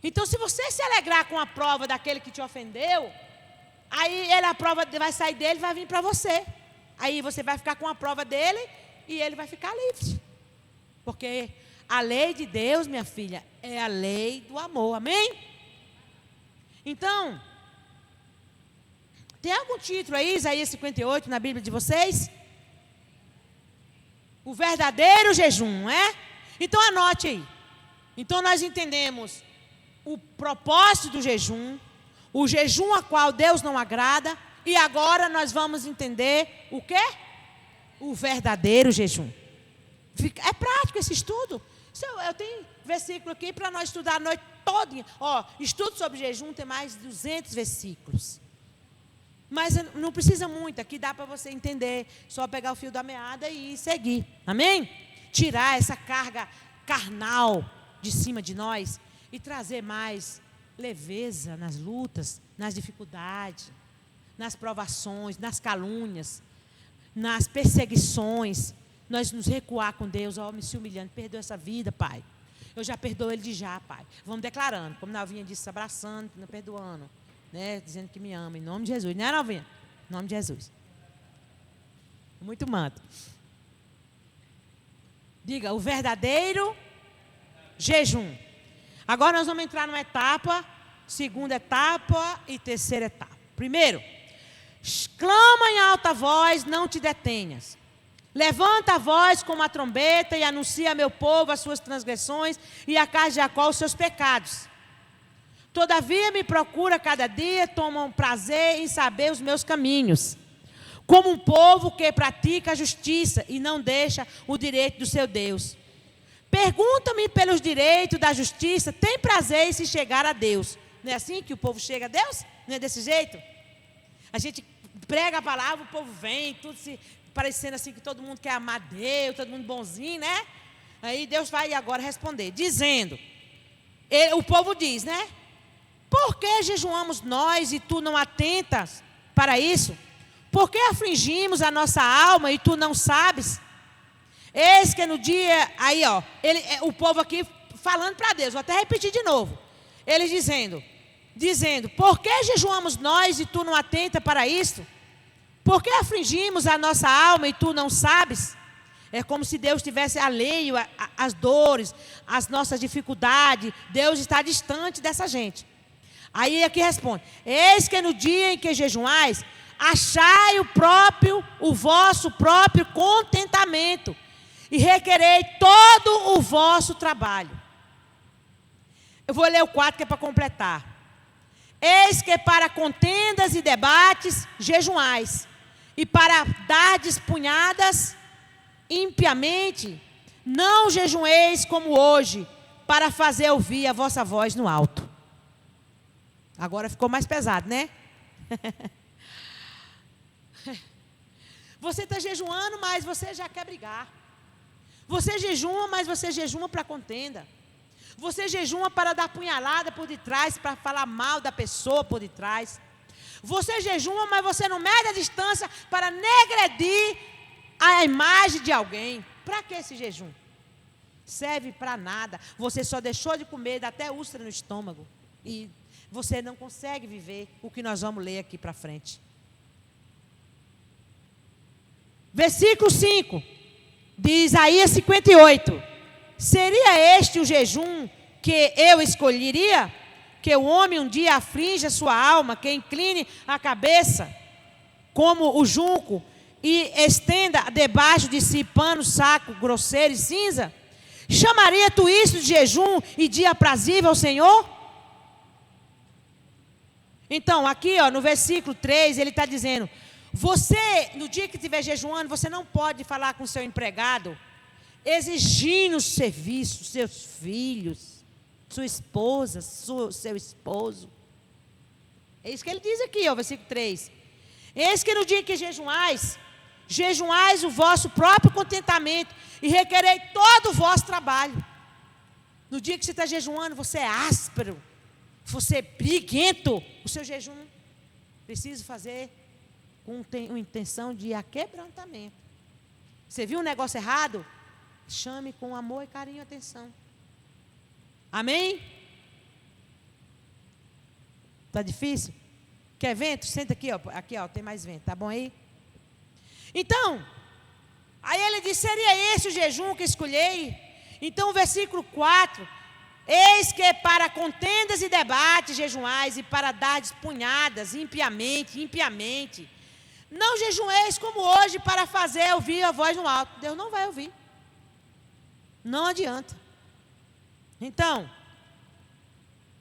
Então se você se alegrar com a prova daquele que te ofendeu, aí a prova vai sair dele e vai vir para você. Aí você vai ficar com a prova dele e ele vai ficar livre. Porque a lei de Deus, minha filha, é a lei do amor, amém? Então, tem algum título aí, Isaías 58, na Bíblia de vocês? O verdadeiro jejum, não é? Então anote aí. Então nós entendemos o propósito do jejum, o jejum a qual Deus não agrada, e agora nós vamos entender o quê? O verdadeiro jejum. É prático esse estudo. Eu tenho versículo aqui para nós estudar a noite toda. Estudo sobre jejum tem mais de 200 versículos. Mas não precisa muito, aqui dá para você entender. Só pegar o fio da meada e seguir. Amém? Tirar essa carga carnal de cima de nós e trazer mais leveza nas lutas, nas dificuldades, nas provações, nas calúnias, nas perseguições. Nós nos recuar com Deus, me se humilhando, perdoa essa vida, Pai. Eu já perdoo ele de já, Pai. Vamos declarando, como Novinha disse, se abraçando, perdoando, né? Dizendo que me ama, em nome de Jesus, né, Novinha? Em nome de Jesus. Muito manto. Diga, o verdadeiro jejum. Agora nós vamos entrar numa etapa, segunda etapa e terceira etapa. Primeiro, clama em alta voz, não te detenhas. Levanta a voz como a trombeta e anuncia a meu povo as suas transgressões e a casa de Jacó os seus pecados. Todavia me procura cada dia, toma um prazer em saber os meus caminhos. Como um povo que pratica a justiça e não deixa o direito do seu Deus. Pergunta-me pelos direitos da justiça, tem prazer em se chegar a Deus. Não é assim que o povo chega a Deus? Não é desse jeito? A gente prega a palavra, o povo vem, tudo se parecendo assim que todo mundo quer amar Deus, todo mundo bonzinho, né? Aí Deus vai agora responder, dizendo, o povo diz, né? Por que jejuamos nós e tu não atentas para isso? Por que afligimos a nossa alma e tu não sabes? Eis que no dia, aí ó, o povo aqui falando para Deus, vou até repetir de novo. Eles dizendo, por que jejuamos nós e tu não atenta para isto? Por que afligimos a nossa alma e tu não sabes? É como se Deus estivesse alheio às dores, às nossas dificuldades. Deus está distante dessa gente. Aí aqui responde, eis que no dia em que jejuais, achai o vosso próprio contentamento e requerei todo o vosso trabalho. Eu vou ler o 4 que é para completar. Eis que para contendas e debates jejuais, e para dardes punhadas impiamente, não jejueis como hoje, para fazer ouvir a vossa voz no alto. Agora ficou mais pesado, né? Você está jejuando, mas você já quer brigar. Você jejuma, mas você jejuma para contenda. Você jejuma para dar punhalada por detrás, para falar mal da pessoa por detrás. Você jejuma, mas você não mede a distância para negredir a imagem de alguém. Para que esse jejum? Serve para nada. Você só deixou de comer, dá até úlcera no estômago. E você não consegue viver o que nós vamos ler aqui para frente. Versículo 5 de Isaías 58. Seria este o jejum que eu escolheria? Que o homem um dia aflinja sua alma, que incline a cabeça como o junco e estenda debaixo de si pano, saco, grosseiro e cinza? Chamaria tu isso de jejum e dia aprazível ao Senhor? Então, aqui no versículo 3, ele está dizendo, você, no dia que estiver jejuando, você não pode falar com o seu empregado, exigindo serviço, seus filhos, sua esposa, seu esposo. É isso que ele diz aqui, versículo 3. Eis que no dia que jejuais o vosso próprio contentamento e requerei todo o vosso trabalho. No dia que você está jejuando, você é áspero, você é briguento, o seu jejum precisa fazer com uma intenção de aquebrantamento. Você viu um negócio errado? Chame com amor e carinho e atenção. Amém? Está difícil? Quer vento? Senta aqui, aqui, tem mais vento, tá bom aí? Então, aí ele disse, seria esse o jejum que escolhei? Então o versículo 4, eis que para contendas e debates jejuais e para dar punhadas impiamente, não jejueis como hoje para fazer ouvir a voz no alto. Deus não vai ouvir. Não adianta. Então,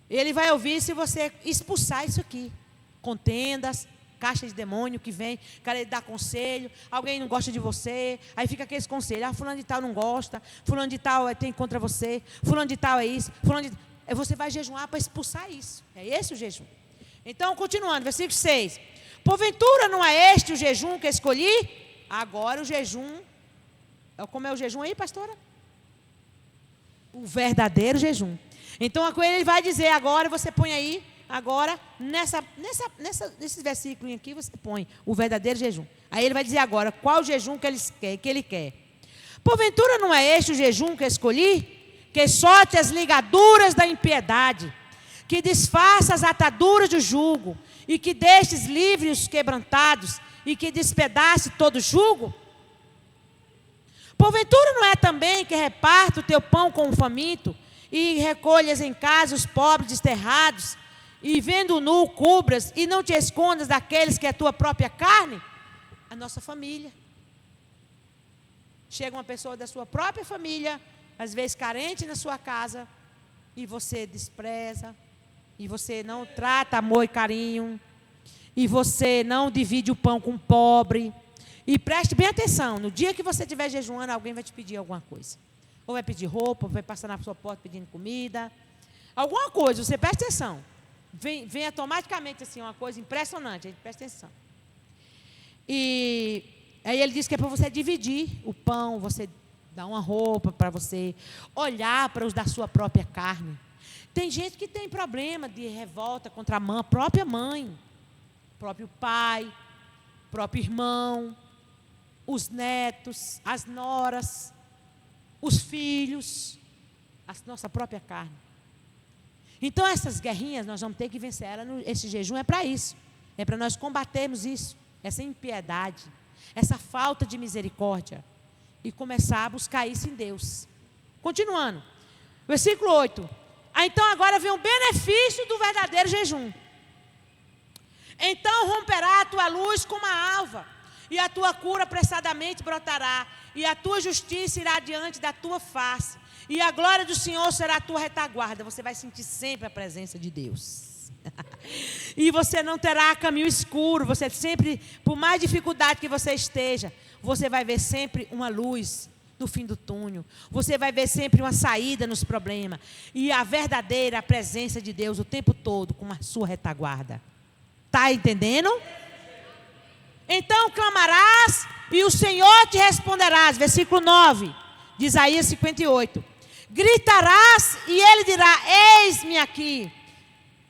ele vai ouvir se você expulsar isso aqui. Contendas, caixa de demônio que vem, querer dar conselho, alguém não gosta de você, aí fica aqueles conselhos, fulano de tal não gosta, fulano de tal tem contra você, fulano de tal é isso, você vai jejuar para expulsar isso. É esse o jejum. Então, continuando, versículo 6. Porventura não é este o jejum que escolhi? Agora o jejum, como é o jejum aí, pastora? O verdadeiro jejum. Então ele vai dizer agora, você põe aí, agora, nesse versículo aqui, você põe o verdadeiro jejum. Aí ele vai dizer agora qual jejum que ele quer. Porventura não é este o jejum que escolhi? Que solte as ligaduras da impiedade, que desfaça as ataduras do jugo, e que deixes livres os quebrantados, e que despedace todo jugo? Porventura não é também que reparta o teu pão com o faminto, e recolhas em casa os pobres desterrados, e vendo nu cubras, e não te escondas daqueles que é a tua própria carne? A nossa família. Chega uma pessoa da sua própria família, às vezes carente na sua casa, e você despreza, e você não trata amor e carinho, e você não divide o pão com o pobre. E preste bem atenção, no dia que você estiver jejuando, alguém vai te pedir alguma coisa. Ou vai pedir roupa, ou vai passar na sua porta pedindo comida. Alguma coisa, você preste atenção. Vem automaticamente assim, uma coisa impressionante, a gente presta atenção. E aí ele diz que é para você dividir o pão, você dar uma roupa para você, olhar para os da sua própria carne. Tem gente que tem problema de revolta contra a própria mãe, próprio pai, próprio irmão, os netos, as noras, os filhos, a nossa própria carne. Então essas guerrinhas nós vamos ter que vencer ela. Esse jejum é para isso, é para nós combatermos isso, essa impiedade, essa falta de misericórdia, e começar a buscar isso em Deus. Continuando, versículo 8. Então agora vem o benefício do verdadeiro jejum. Então romperá a tua luz como a alva, e a tua cura apressadamente brotará, e a tua justiça irá diante da tua face, e a glória do Senhor será a tua retaguarda. Você vai sentir sempre a presença de Deus. E você não terá caminho escuro. Você sempre, por mais dificuldade que você esteja, você vai ver sempre uma luz no fim do túnel. Você vai ver sempre uma saída nos problemas. E a verdadeira presença de Deus o tempo todo com a sua retaguarda. Está entendendo? Então clamarás e o Senhor te responderá. Versículo 9 de Isaías 58. Gritarás e ele dirá: eis-me aqui.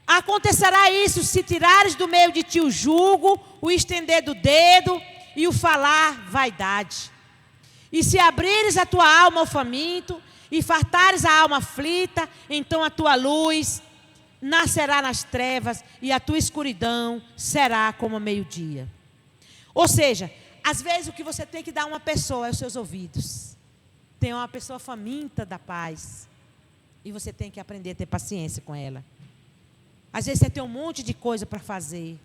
Acontecerá isso se tirares do meio de ti o jugo, o estender do dedo e o falar vaidade. E se abrires a tua alma ao faminto e fartares a alma aflita, então a tua luz nascerá nas trevas e a tua escuridão será como meio-dia. Ou seja, às vezes o que você tem que dar a uma pessoa é os seus ouvidos. Tem uma pessoa faminta da paz, e você tem que aprender a ter paciência com ela. Às vezes você tem um monte de coisa para fazer,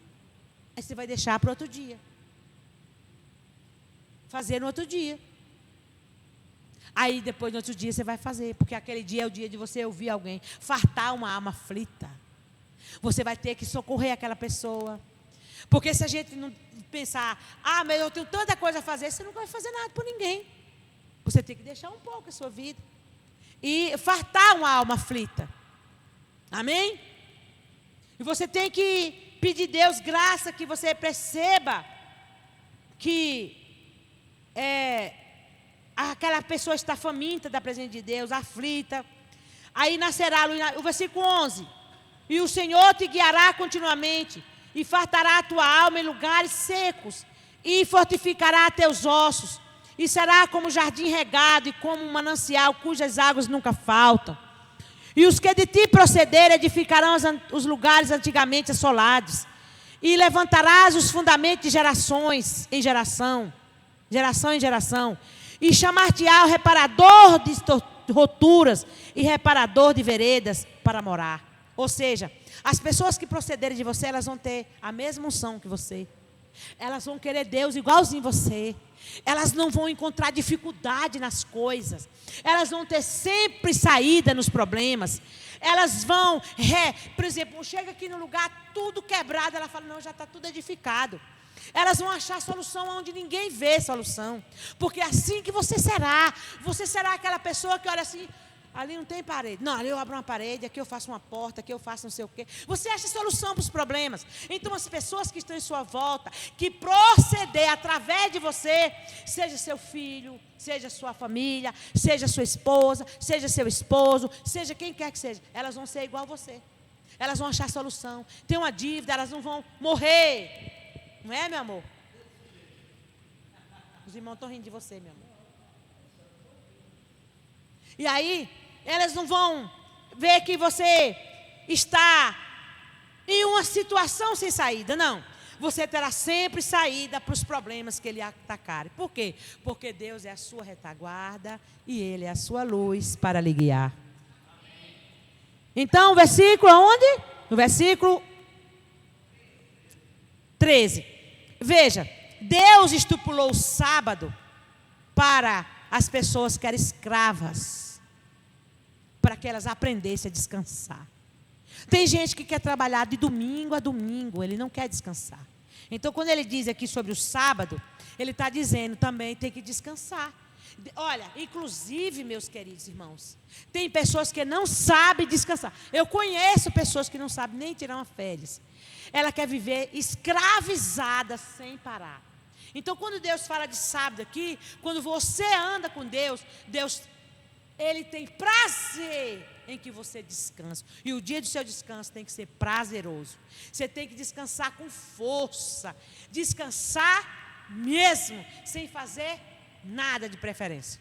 aí você vai deixar para outro dia. Fazer no outro dia. Aí depois no outro dia você vai fazer, porque aquele dia é o dia de você ouvir alguém, fartar uma alma aflita. Você vai ter que socorrer aquela pessoa. Porque se a gente não pensar, mas eu tenho tanta coisa a fazer, você não vai fazer nada por ninguém. Você tem que deixar um pouco a sua vida e fartar uma alma aflita. Amém? E você tem que pedir a Deus graça, que você perceba que aquela pessoa está faminta da presença de Deus, aflita. Aí nascerá, o versículo 11: e o Senhor te guiará continuamente, e fartará a tua alma em lugares secos, e fortificará teus ossos, e será como jardim regado, e como um manancial cujas águas nunca faltam. E os que de ti procederem edificarão os lugares antigamente assolados, e levantarás os fundamentos de gerações em geração, e chamar-te-á o reparador de roturas e reparador de veredas para morar. Ou seja, as pessoas que procederem de você, elas vão ter a mesma unção que você. Elas vão querer Deus igualzinho você. Elas não vão encontrar dificuldade nas coisas. Elas vão ter sempre saída nos problemas. Elas vão, por exemplo, chega aqui no lugar tudo quebrado, ela fala: não, já está tudo edificado. Elas vão achar solução onde ninguém vê solução. Porque assim que você será aquela pessoa que olha assim: ali não tem parede. Não, ali eu abro uma parede, aqui eu faço uma porta, aqui eu faço não sei o quê. Você acha solução para os problemas. Então as pessoas que estão em sua volta, que proceder através de você, seja seu filho, seja sua família, seja sua esposa, seja seu esposo, seja quem quer que seja, elas vão ser igual a você. Elas vão achar solução. Tem uma dívida, elas não vão morrer. Não é, meu amor? Os irmãos estão rindo de você, meu amor. E aí, elas não vão ver que você está em uma situação sem saída, não. Você terá sempre saída para os problemas que lhe atacarem. Por quê? Porque Deus é a sua retaguarda e Ele é a sua luz para lhe guiar. Então, o versículo aonde? No versículo 13. Veja, Deus estipulou o sábado para as pessoas que eram escravas, para que elas aprendessem a descansar. Tem gente que quer trabalhar de domingo a domingo, ele não quer descansar. Então, quando ele diz aqui sobre o sábado, ele está dizendo também tem que descansar. Olha, inclusive, meus queridos irmãos, tem pessoas que não sabem descansar. Eu conheço pessoas que não sabem nem tirar uma férias. Ela quer viver escravizada sem parar. Então, quando Deus fala de sábado aqui, quando você anda com Deus, Ele tem prazer em que você descanse. E o dia do seu descanso tem que ser prazeroso. Você tem que descansar com força. Descansar mesmo, sem fazer nada de preferência.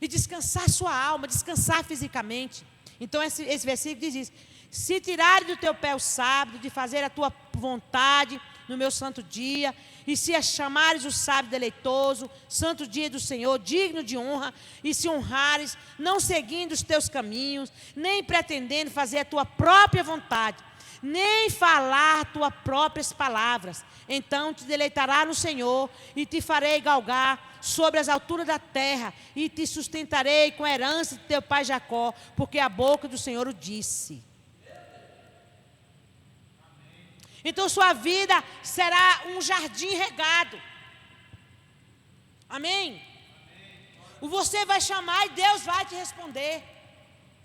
E descansar sua alma, descansar fisicamente. Então esse versículo diz isso: se tirares do teu pé o sábado, de fazer a tua vontade no meu santo dia, e se chamares o sábado deleitoso, santo dia do Senhor, digno de honra, e se honrares, não seguindo os teus caminhos, nem pretendendo fazer a tua própria vontade, nem falar tuas próprias palavras, então te deleitará no Senhor, e te farei galgar sobre as alturas da terra, e te sustentarei com a herança de teu pai Jacó, porque a boca do Senhor o disse. Então sua vida será um jardim regado. Amém? Você vai chamar e Deus vai te responder.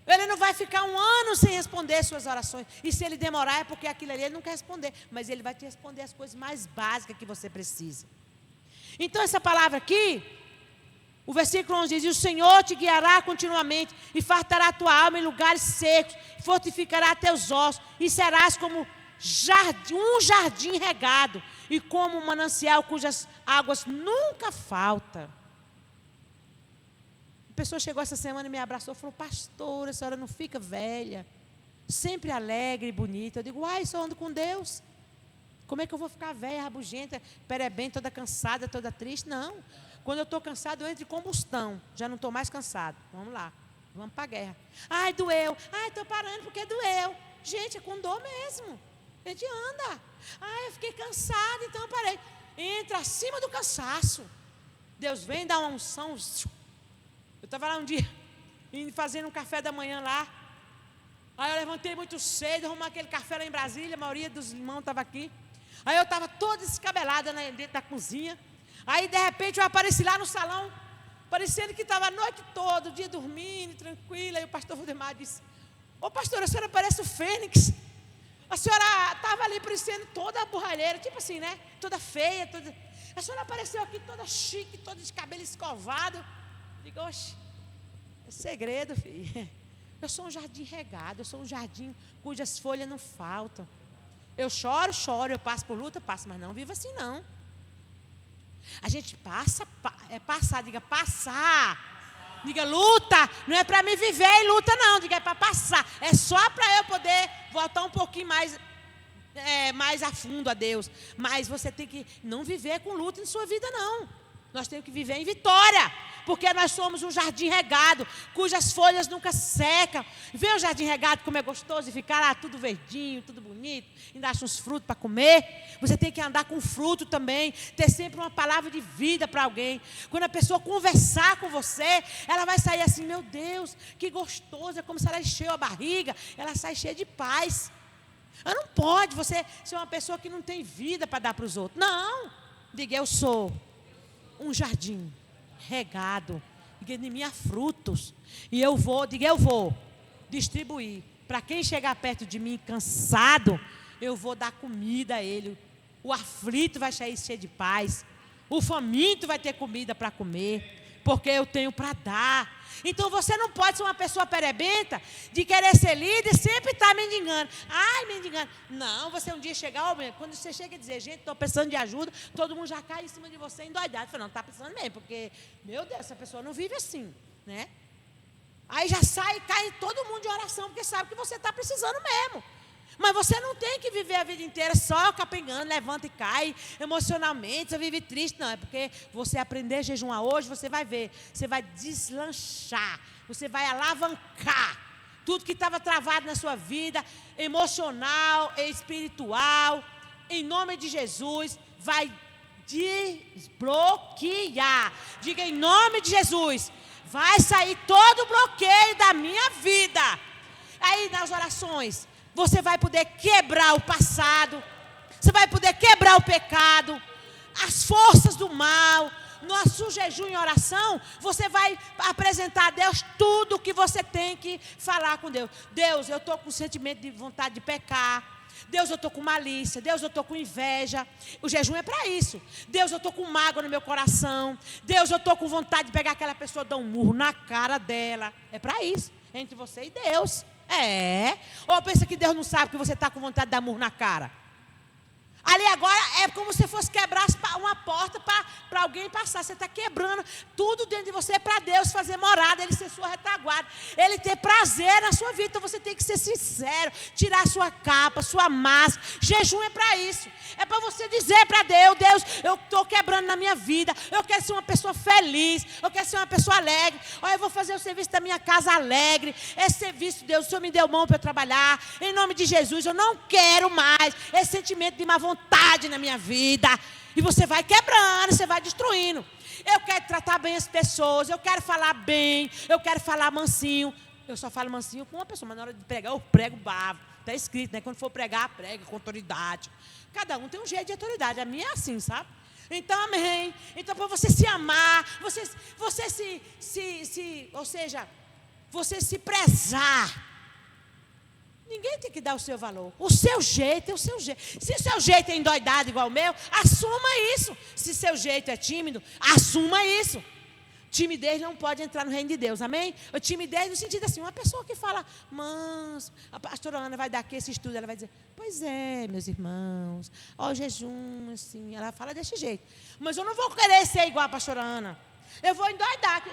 Ele não vai ficar um ano sem responder suas orações. E se ele demorar é porque aquilo ali ele não quer responder. Mas ele vai te responder as coisas mais básicas que você precisa. Então essa palavra aqui, o versículo 11 diz: o Senhor te guiará continuamente e fartará a tua alma em lugares secos, fortificará teus ossos e serás como um jardim regado e como um manancial cujas águas nunca faltam. A pessoa chegou essa semana e me abraçou e falou: pastora, a senhora não fica velha, sempre alegre e bonita. Eu digo: uai, só ando com Deus. Como é que eu vou ficar velha, rabugenta, perebenta, toda cansada, toda triste? Não. Quando eu estou cansado, eu entro em combustão. Já não estou mais cansado. Vamos lá, vamos para a guerra. Ai, doeu. Ai, estou parando porque doeu. Gente, é com dor mesmo. A gente anda. Ai, eu fiquei cansada, então eu parei. Entra acima do cansaço. Deus vem dar uma unção. Eu estava lá um dia, fazendo um café da manhã lá. Aí eu levantei muito cedo, arrumei aquele café lá em Brasília. A maioria dos irmãos estava aqui. Aí eu estava toda descabelada dentro da cozinha. Aí de repente eu apareci lá no salão, parecendo que estava a noite toda, o dia dormindo, tranquila. E o pastor Valdemar disse: ô pastora, a senhora parece o Fênix. A senhora estava ali parecendo toda borralheira, tipo assim, né? Toda feia, toda... A senhora apareceu aqui toda chique, toda de cabelo escovado. Digo: oxe, é segredo, filho. Eu sou um jardim regado, eu sou um jardim cujas folhas não faltam. Eu choro, eu passo por luta, passo, mas não vivo assim não. A gente passa, passar, diga passar. Diga luta, não é para me viver em luta não, diga é para passar. É só para eu poder voltar um pouquinho mais a fundo a Deus. Mas você tem que não viver com luta em sua vida não. Nós temos que viver em vitória, porque nós somos um jardim regado, cujas folhas nunca secam. Vê o jardim regado como é gostoso, e ficar lá tudo verdinho, tudo bonito, ainda acha uns frutos para comer. Você tem que andar com fruto também, ter sempre uma palavra de vida para alguém. Quando a pessoa conversar com você, ela vai sair assim: meu Deus, que gostoso, é como se ela encheu a barriga, ela sai cheia de paz. Ela não pode você ser uma pessoa que não tem vida para dar para os outros. Não, diga: eu sou um jardim regado diga, em mim há frutos. E eu vou distribuir. Para quem chegar perto de mim cansado, eu vou dar comida a ele. O aflito vai sair cheio de paz. O faminto vai ter comida para comer, porque eu tenho para dar. Então você não pode ser uma pessoa perebenta de querer ser líder e sempre estar mendigando. Ai, mendigando. Não, você um dia chegar, quando você chega e dizer, gente, estou precisando de ajuda, todo mundo já cai em cima de você endoidado. Fala, não, está precisando mesmo, porque, meu Deus, essa pessoa não vive assim, né? Aí já sai e cai todo mundo de oração, porque sabe que você está precisando mesmo. Mas você não tem que viver a vida inteira só capengando, levanta e cai emocionalmente, você vive triste. Não, é porque você aprender a jejuar hoje, você vai ver, você vai deslanchar, você vai alavancar tudo que estava travado na sua vida, emocional e espiritual, em nome de Jesus, vai desbloquear. Diga em nome de Jesus, vai sair todo o bloqueio da minha vida. Aí nas orações, você vai poder quebrar o passado, você vai poder quebrar o pecado, as forças do mal. No nosso jejum e oração, você vai apresentar a Deus tudo o que você tem que falar com Deus. Deus, eu estou com sentimento de vontade de pecar. Deus, eu estou com malícia. Deus, eu estou com inveja. O jejum é para isso. Deus, eu estou com mágoa no meu coração. Deus, eu estou com vontade de pegar aquela pessoa e dar um murro na cara dela. É para isso, entre você e Deus. Ou pensa que Deus não sabe que você está com vontade de dar murro na cara? Ali agora é como se fosse quebrar uma porta para alguém passar. Você está quebrando tudo dentro de você para Deus fazer morada, Ele ser sua retaguarda, Ele ter prazer na sua vida. Então você tem que ser sincero, tirar sua capa, sua máscara. Jejum é para isso. É para você dizer para Deus, Deus, eu estou quebrando na minha vida. Eu quero ser uma pessoa feliz, eu quero ser uma pessoa alegre. Olha, eu vou fazer o serviço da minha casa alegre. Esse serviço, Deus, o Senhor me deu mão para eu trabalhar. Em nome de Jesus, eu não quero mais esse sentimento de má vontade na minha vida. E você vai quebrando, você vai destruindo. Eu quero tratar bem as pessoas, eu quero falar bem, eu quero falar mansinho. Eu só falo mansinho com uma pessoa, mas na hora de pregar eu prego bravo. Está escrito, né? Quando for pregar, prega com autoridade. Cada um tem um jeito de autoridade. A minha é assim, sabe? Então, amém. Então, para você se amar, você se prezar. Ninguém tem que dar o seu valor. O seu jeito é o seu jeito. Se o seu jeito é endoidado igual o meu, assuma isso. Se seu jeito é tímido, assuma isso. Timidez não pode entrar no reino de Deus, amém? O timidez no sentido assim, uma pessoa que fala, manso, a pastora Ana vai dar aqui esse estudo, ela vai dizer, pois é, meus irmãos, ó, o jejum, assim, ela fala desse jeito. Mas eu não vou querer ser igual a pastora Ana. Eu vou endoidar,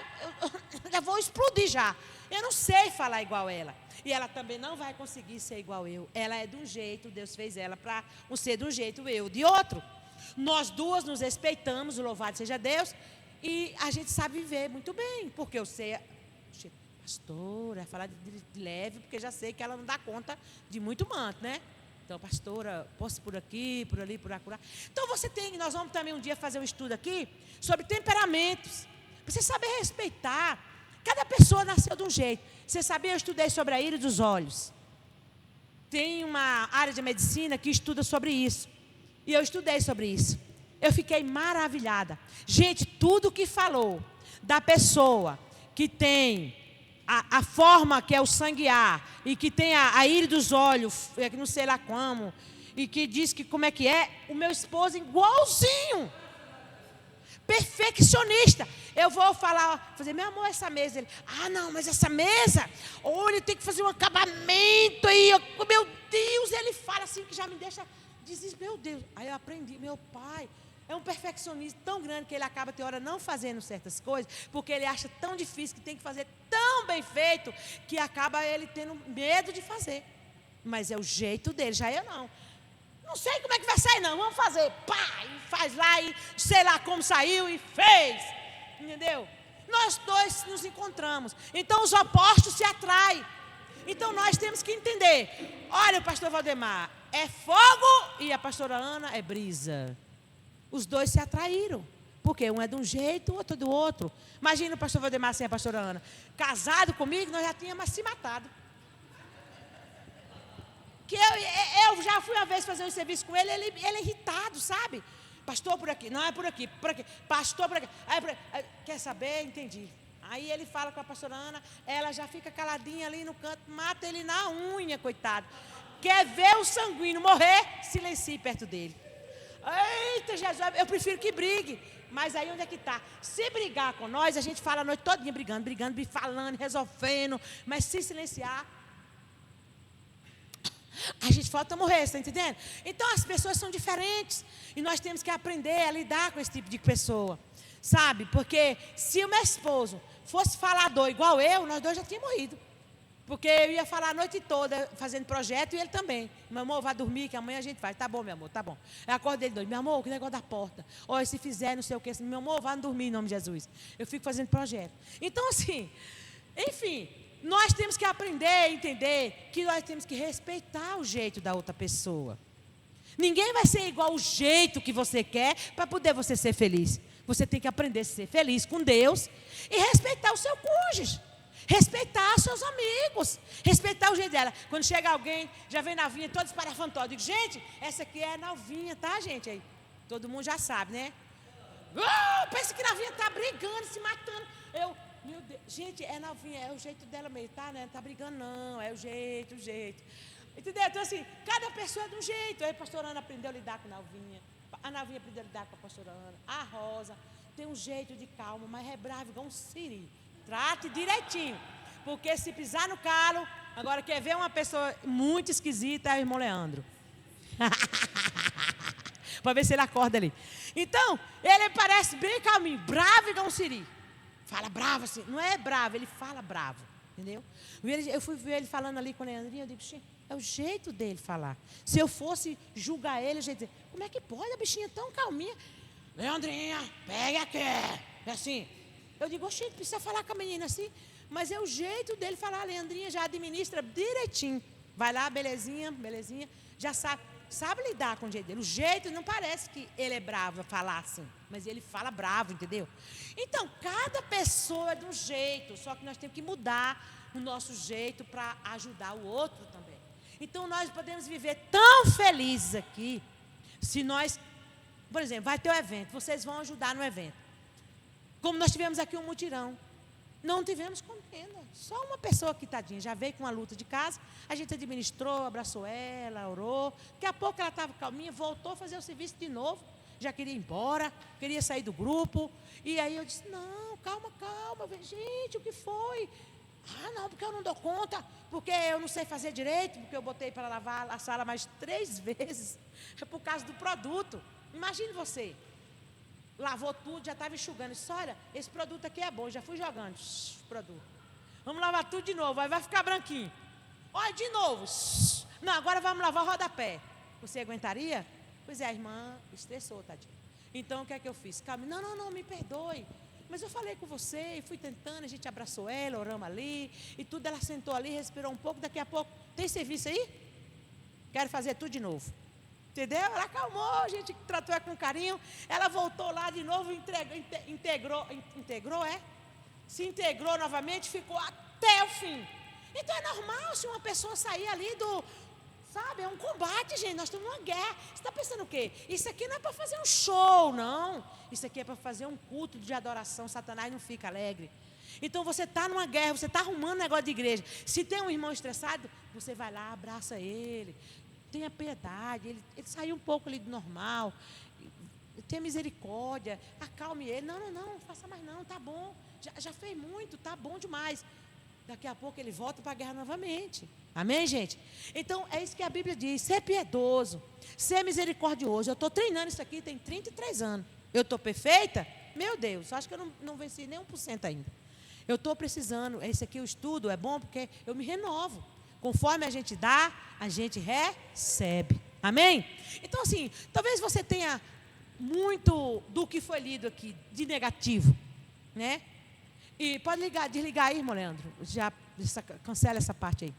eu vou explodir já. Eu não sei falar igual ela. E ela também não vai conseguir ser igual eu. Ela é de um jeito, Deus fez ela para um ser de um jeito, eu de outro. Nós duas nos respeitamos, louvado seja Deus. E a gente sabe viver muito bem. Porque eu sei, pastora, falar de leve, porque já sei que ela não dá conta de muito manto, né? Então, pastora, posso por aqui, por ali, por acolá. Então nós vamos também um dia fazer um estudo aqui sobre temperamentos. Para você saber respeitar. Cada pessoa nasceu de um jeito. Você sabia, eu estudei sobre a íris dos olhos. Tem uma área de medicina que estuda sobre isso. E eu estudei sobre isso. Eu fiquei maravilhada. Gente, tudo que falou da pessoa que tem a forma que é o sanguear e que tem a íris dos olhos, que não sei lá como, e que diz que como é que é, o meu esposo igualzinho. Perfeccionista. Eu vou falar, fazer, meu amor, essa mesa. Ele, não, mas essa mesa, olha, tem que fazer um acabamento aí. Meu Deus, ele fala assim que já me deixa, diz, meu Deus. Aí eu aprendi, meu pai é um perfeccionista tão grande que ele acaba, tem hora, não fazendo certas coisas, porque ele acha tão difícil que tem que fazer tão bem feito, que acaba ele tendo medo de fazer. Mas é o jeito dele, já eu não. Não sei como é que vai sair, não. Vamos fazer. Pá, e faz lá e sei lá como saiu e fez. Entendeu? Nós dois nos encontramos. Então os opostos se atraem. Então nós temos que entender. Olha, o pastor Valdemar é fogo e a pastora Ana é brisa. Os dois se atraíram. Porque um é de um jeito, o outro é do outro. Imagina o pastor Valdemar sem a pastora Ana. Casado comigo, nós já tínhamos se matado. Que eu já fui uma vez fazer um serviço com ele é irritado, sabe? Pastor, por aqui. Não, é por aqui, por aqui. Pastor, por aqui. Aí, quer saber? Entendi. Aí ele fala com a pastora Ana, ela já fica caladinha ali no canto, mata ele na unha, coitado. Quer ver o sanguíneo morrer, silencie perto dele. Eita, Jesus, eu prefiro que brigue. Mas aí onde é que está? Se brigar com nós, a gente fala a noite todinha brigando, falando, resolvendo. Mas se silenciar, a gente falta morrer, está entendendo? Então as pessoas são diferentes. E nós temos que aprender a lidar com esse tipo de pessoa. Sabe? Porque se o meu esposo fosse falador igual eu, nós dois já tínhamos morrido. Porque eu ia falar a noite toda fazendo projeto e ele também. Meu amor, vai dormir que amanhã a gente vai. Tá bom, meu amor, tá bom. Eu acordo ele doido. Meu amor, que negócio da porta. Olha, se fizer não sei o que. Meu amor, vai dormir em nome de Jesus. Eu fico fazendo projeto. Então, assim, enfim, nós temos que aprender a entender que nós temos que respeitar o jeito da outra pessoa. Ninguém vai ser igual ao jeito que você quer para poder você ser feliz. Você tem que aprender a ser feliz com Deus e respeitar o seu cônjuge. Respeitar seus amigos, respeitar o jeito dela. Quando chega alguém, já vem novinha, todos parafantosos. Digo, gente, essa aqui é novinha, tá, gente? Aí, todo mundo já sabe, né? Pensa que novinha está brigando, se matando. Meu Deus, gente, é novinha, é o jeito dela mesmo, tá, né? Não está brigando, não, é o jeito. Entendeu? Então, assim, cada pessoa é de um jeito. Aí a pastora Ana aprendeu a lidar com a novinha. A novinha aprendeu a lidar com a pastora Ana. A Rosa tem um jeito de calma, mas é brava igual um siri. Trate direitinho, porque se pisar no calo, agora quer ver uma pessoa muito esquisita, é o irmão Leandro. Para ver se ele acorda ali. Então, ele parece bem calminho, bravo igual um siri. Fala bravo assim, não é bravo, ele fala bravo, entendeu? Eu fui ver ele falando ali com o Leandrinho, eu digo, é o jeito dele falar. Se eu fosse julgar ele, eu ia dizer, como é que pode a bichinha tão calminha? Leandrinha, pega aqui, é assim. Eu digo, precisa falar com a menina assim, mas é o jeito dele falar. A Leandrinha já administra direitinho. Vai lá, belezinha, já sabe lidar com o jeito dele. O jeito não parece que ele é bravo a falar assim, mas ele fala bravo, entendeu? Então, cada pessoa é de um jeito, só que nós temos que mudar o nosso jeito para ajudar o outro também. Então, nós podemos viver tão felizes aqui, se nós, por exemplo, vai ter um evento, vocês vão ajudar no evento. Como nós tivemos aqui um mutirão, não tivemos contenda. Só uma pessoa que, tadinha, já veio com uma luta de casa, a gente administrou, abraçou ela, orou. Daqui a pouco ela estava calminha, voltou a fazer o serviço de novo, já queria ir embora, queria sair do grupo. E aí eu disse, não, calma. Gente, o que foi? Não, porque eu não dou conta, porque eu não sei fazer direito, porque eu botei para lavar a sala mais 3 vezes, é por causa do produto. Imagine você. Lavou tudo, já estava enxugando. Disse, olha, esse produto aqui é bom. Já fui jogando produto. Vamos lavar tudo de novo, aí vai ficar branquinho. Olha, de novo. Não, agora vamos lavar o rodapé. Você aguentaria? Pois é, a irmã estressou, tadinha. Então, o que é que eu fiz? Calma, não, me perdoe. Mas eu falei com você e fui tentando, a gente abraçou ela, oramos ali. E tudo, ela sentou ali, respirou um pouco. Daqui a pouco, tem serviço aí? Quero fazer tudo de novo. Entendeu? Ela acalmou, a gente tratou ela com carinho. Ela voltou lá de novo, se integrou novamente, ficou até o fim. Então é normal se uma pessoa sair ali sabe, é um combate, gente, nós estamos numa guerra. Você está pensando o quê? Isso aqui não é para fazer um show, não. Isso aqui é para fazer um culto de adoração. Satanás não fica alegre. Então você está numa guerra, você está arrumando um negócio de igreja. Se tem um irmão estressado, você vai lá, abraça ele. Tenha piedade, ele saiu um pouco ali do normal, tenha misericórdia, acalme ele, não faça mais não, tá bom, já fez muito, tá bom demais. Daqui a pouco ele volta para a guerra novamente, amém, gente? Então é isso que a Bíblia diz, ser piedoso, ser misericordioso. Eu estou treinando isso aqui, tem 33 anos, eu estou perfeita? Meu Deus, acho que eu não venci nem 1% ainda. Eu estou precisando, esse aqui o estudo é bom porque eu me renovo. Conforme a gente dá, a gente recebe. Amém? Então, assim, talvez você tenha muito do que foi lido aqui de negativo, né? E pode desligar aí, irmão Leandro. Já cancela essa parte aí.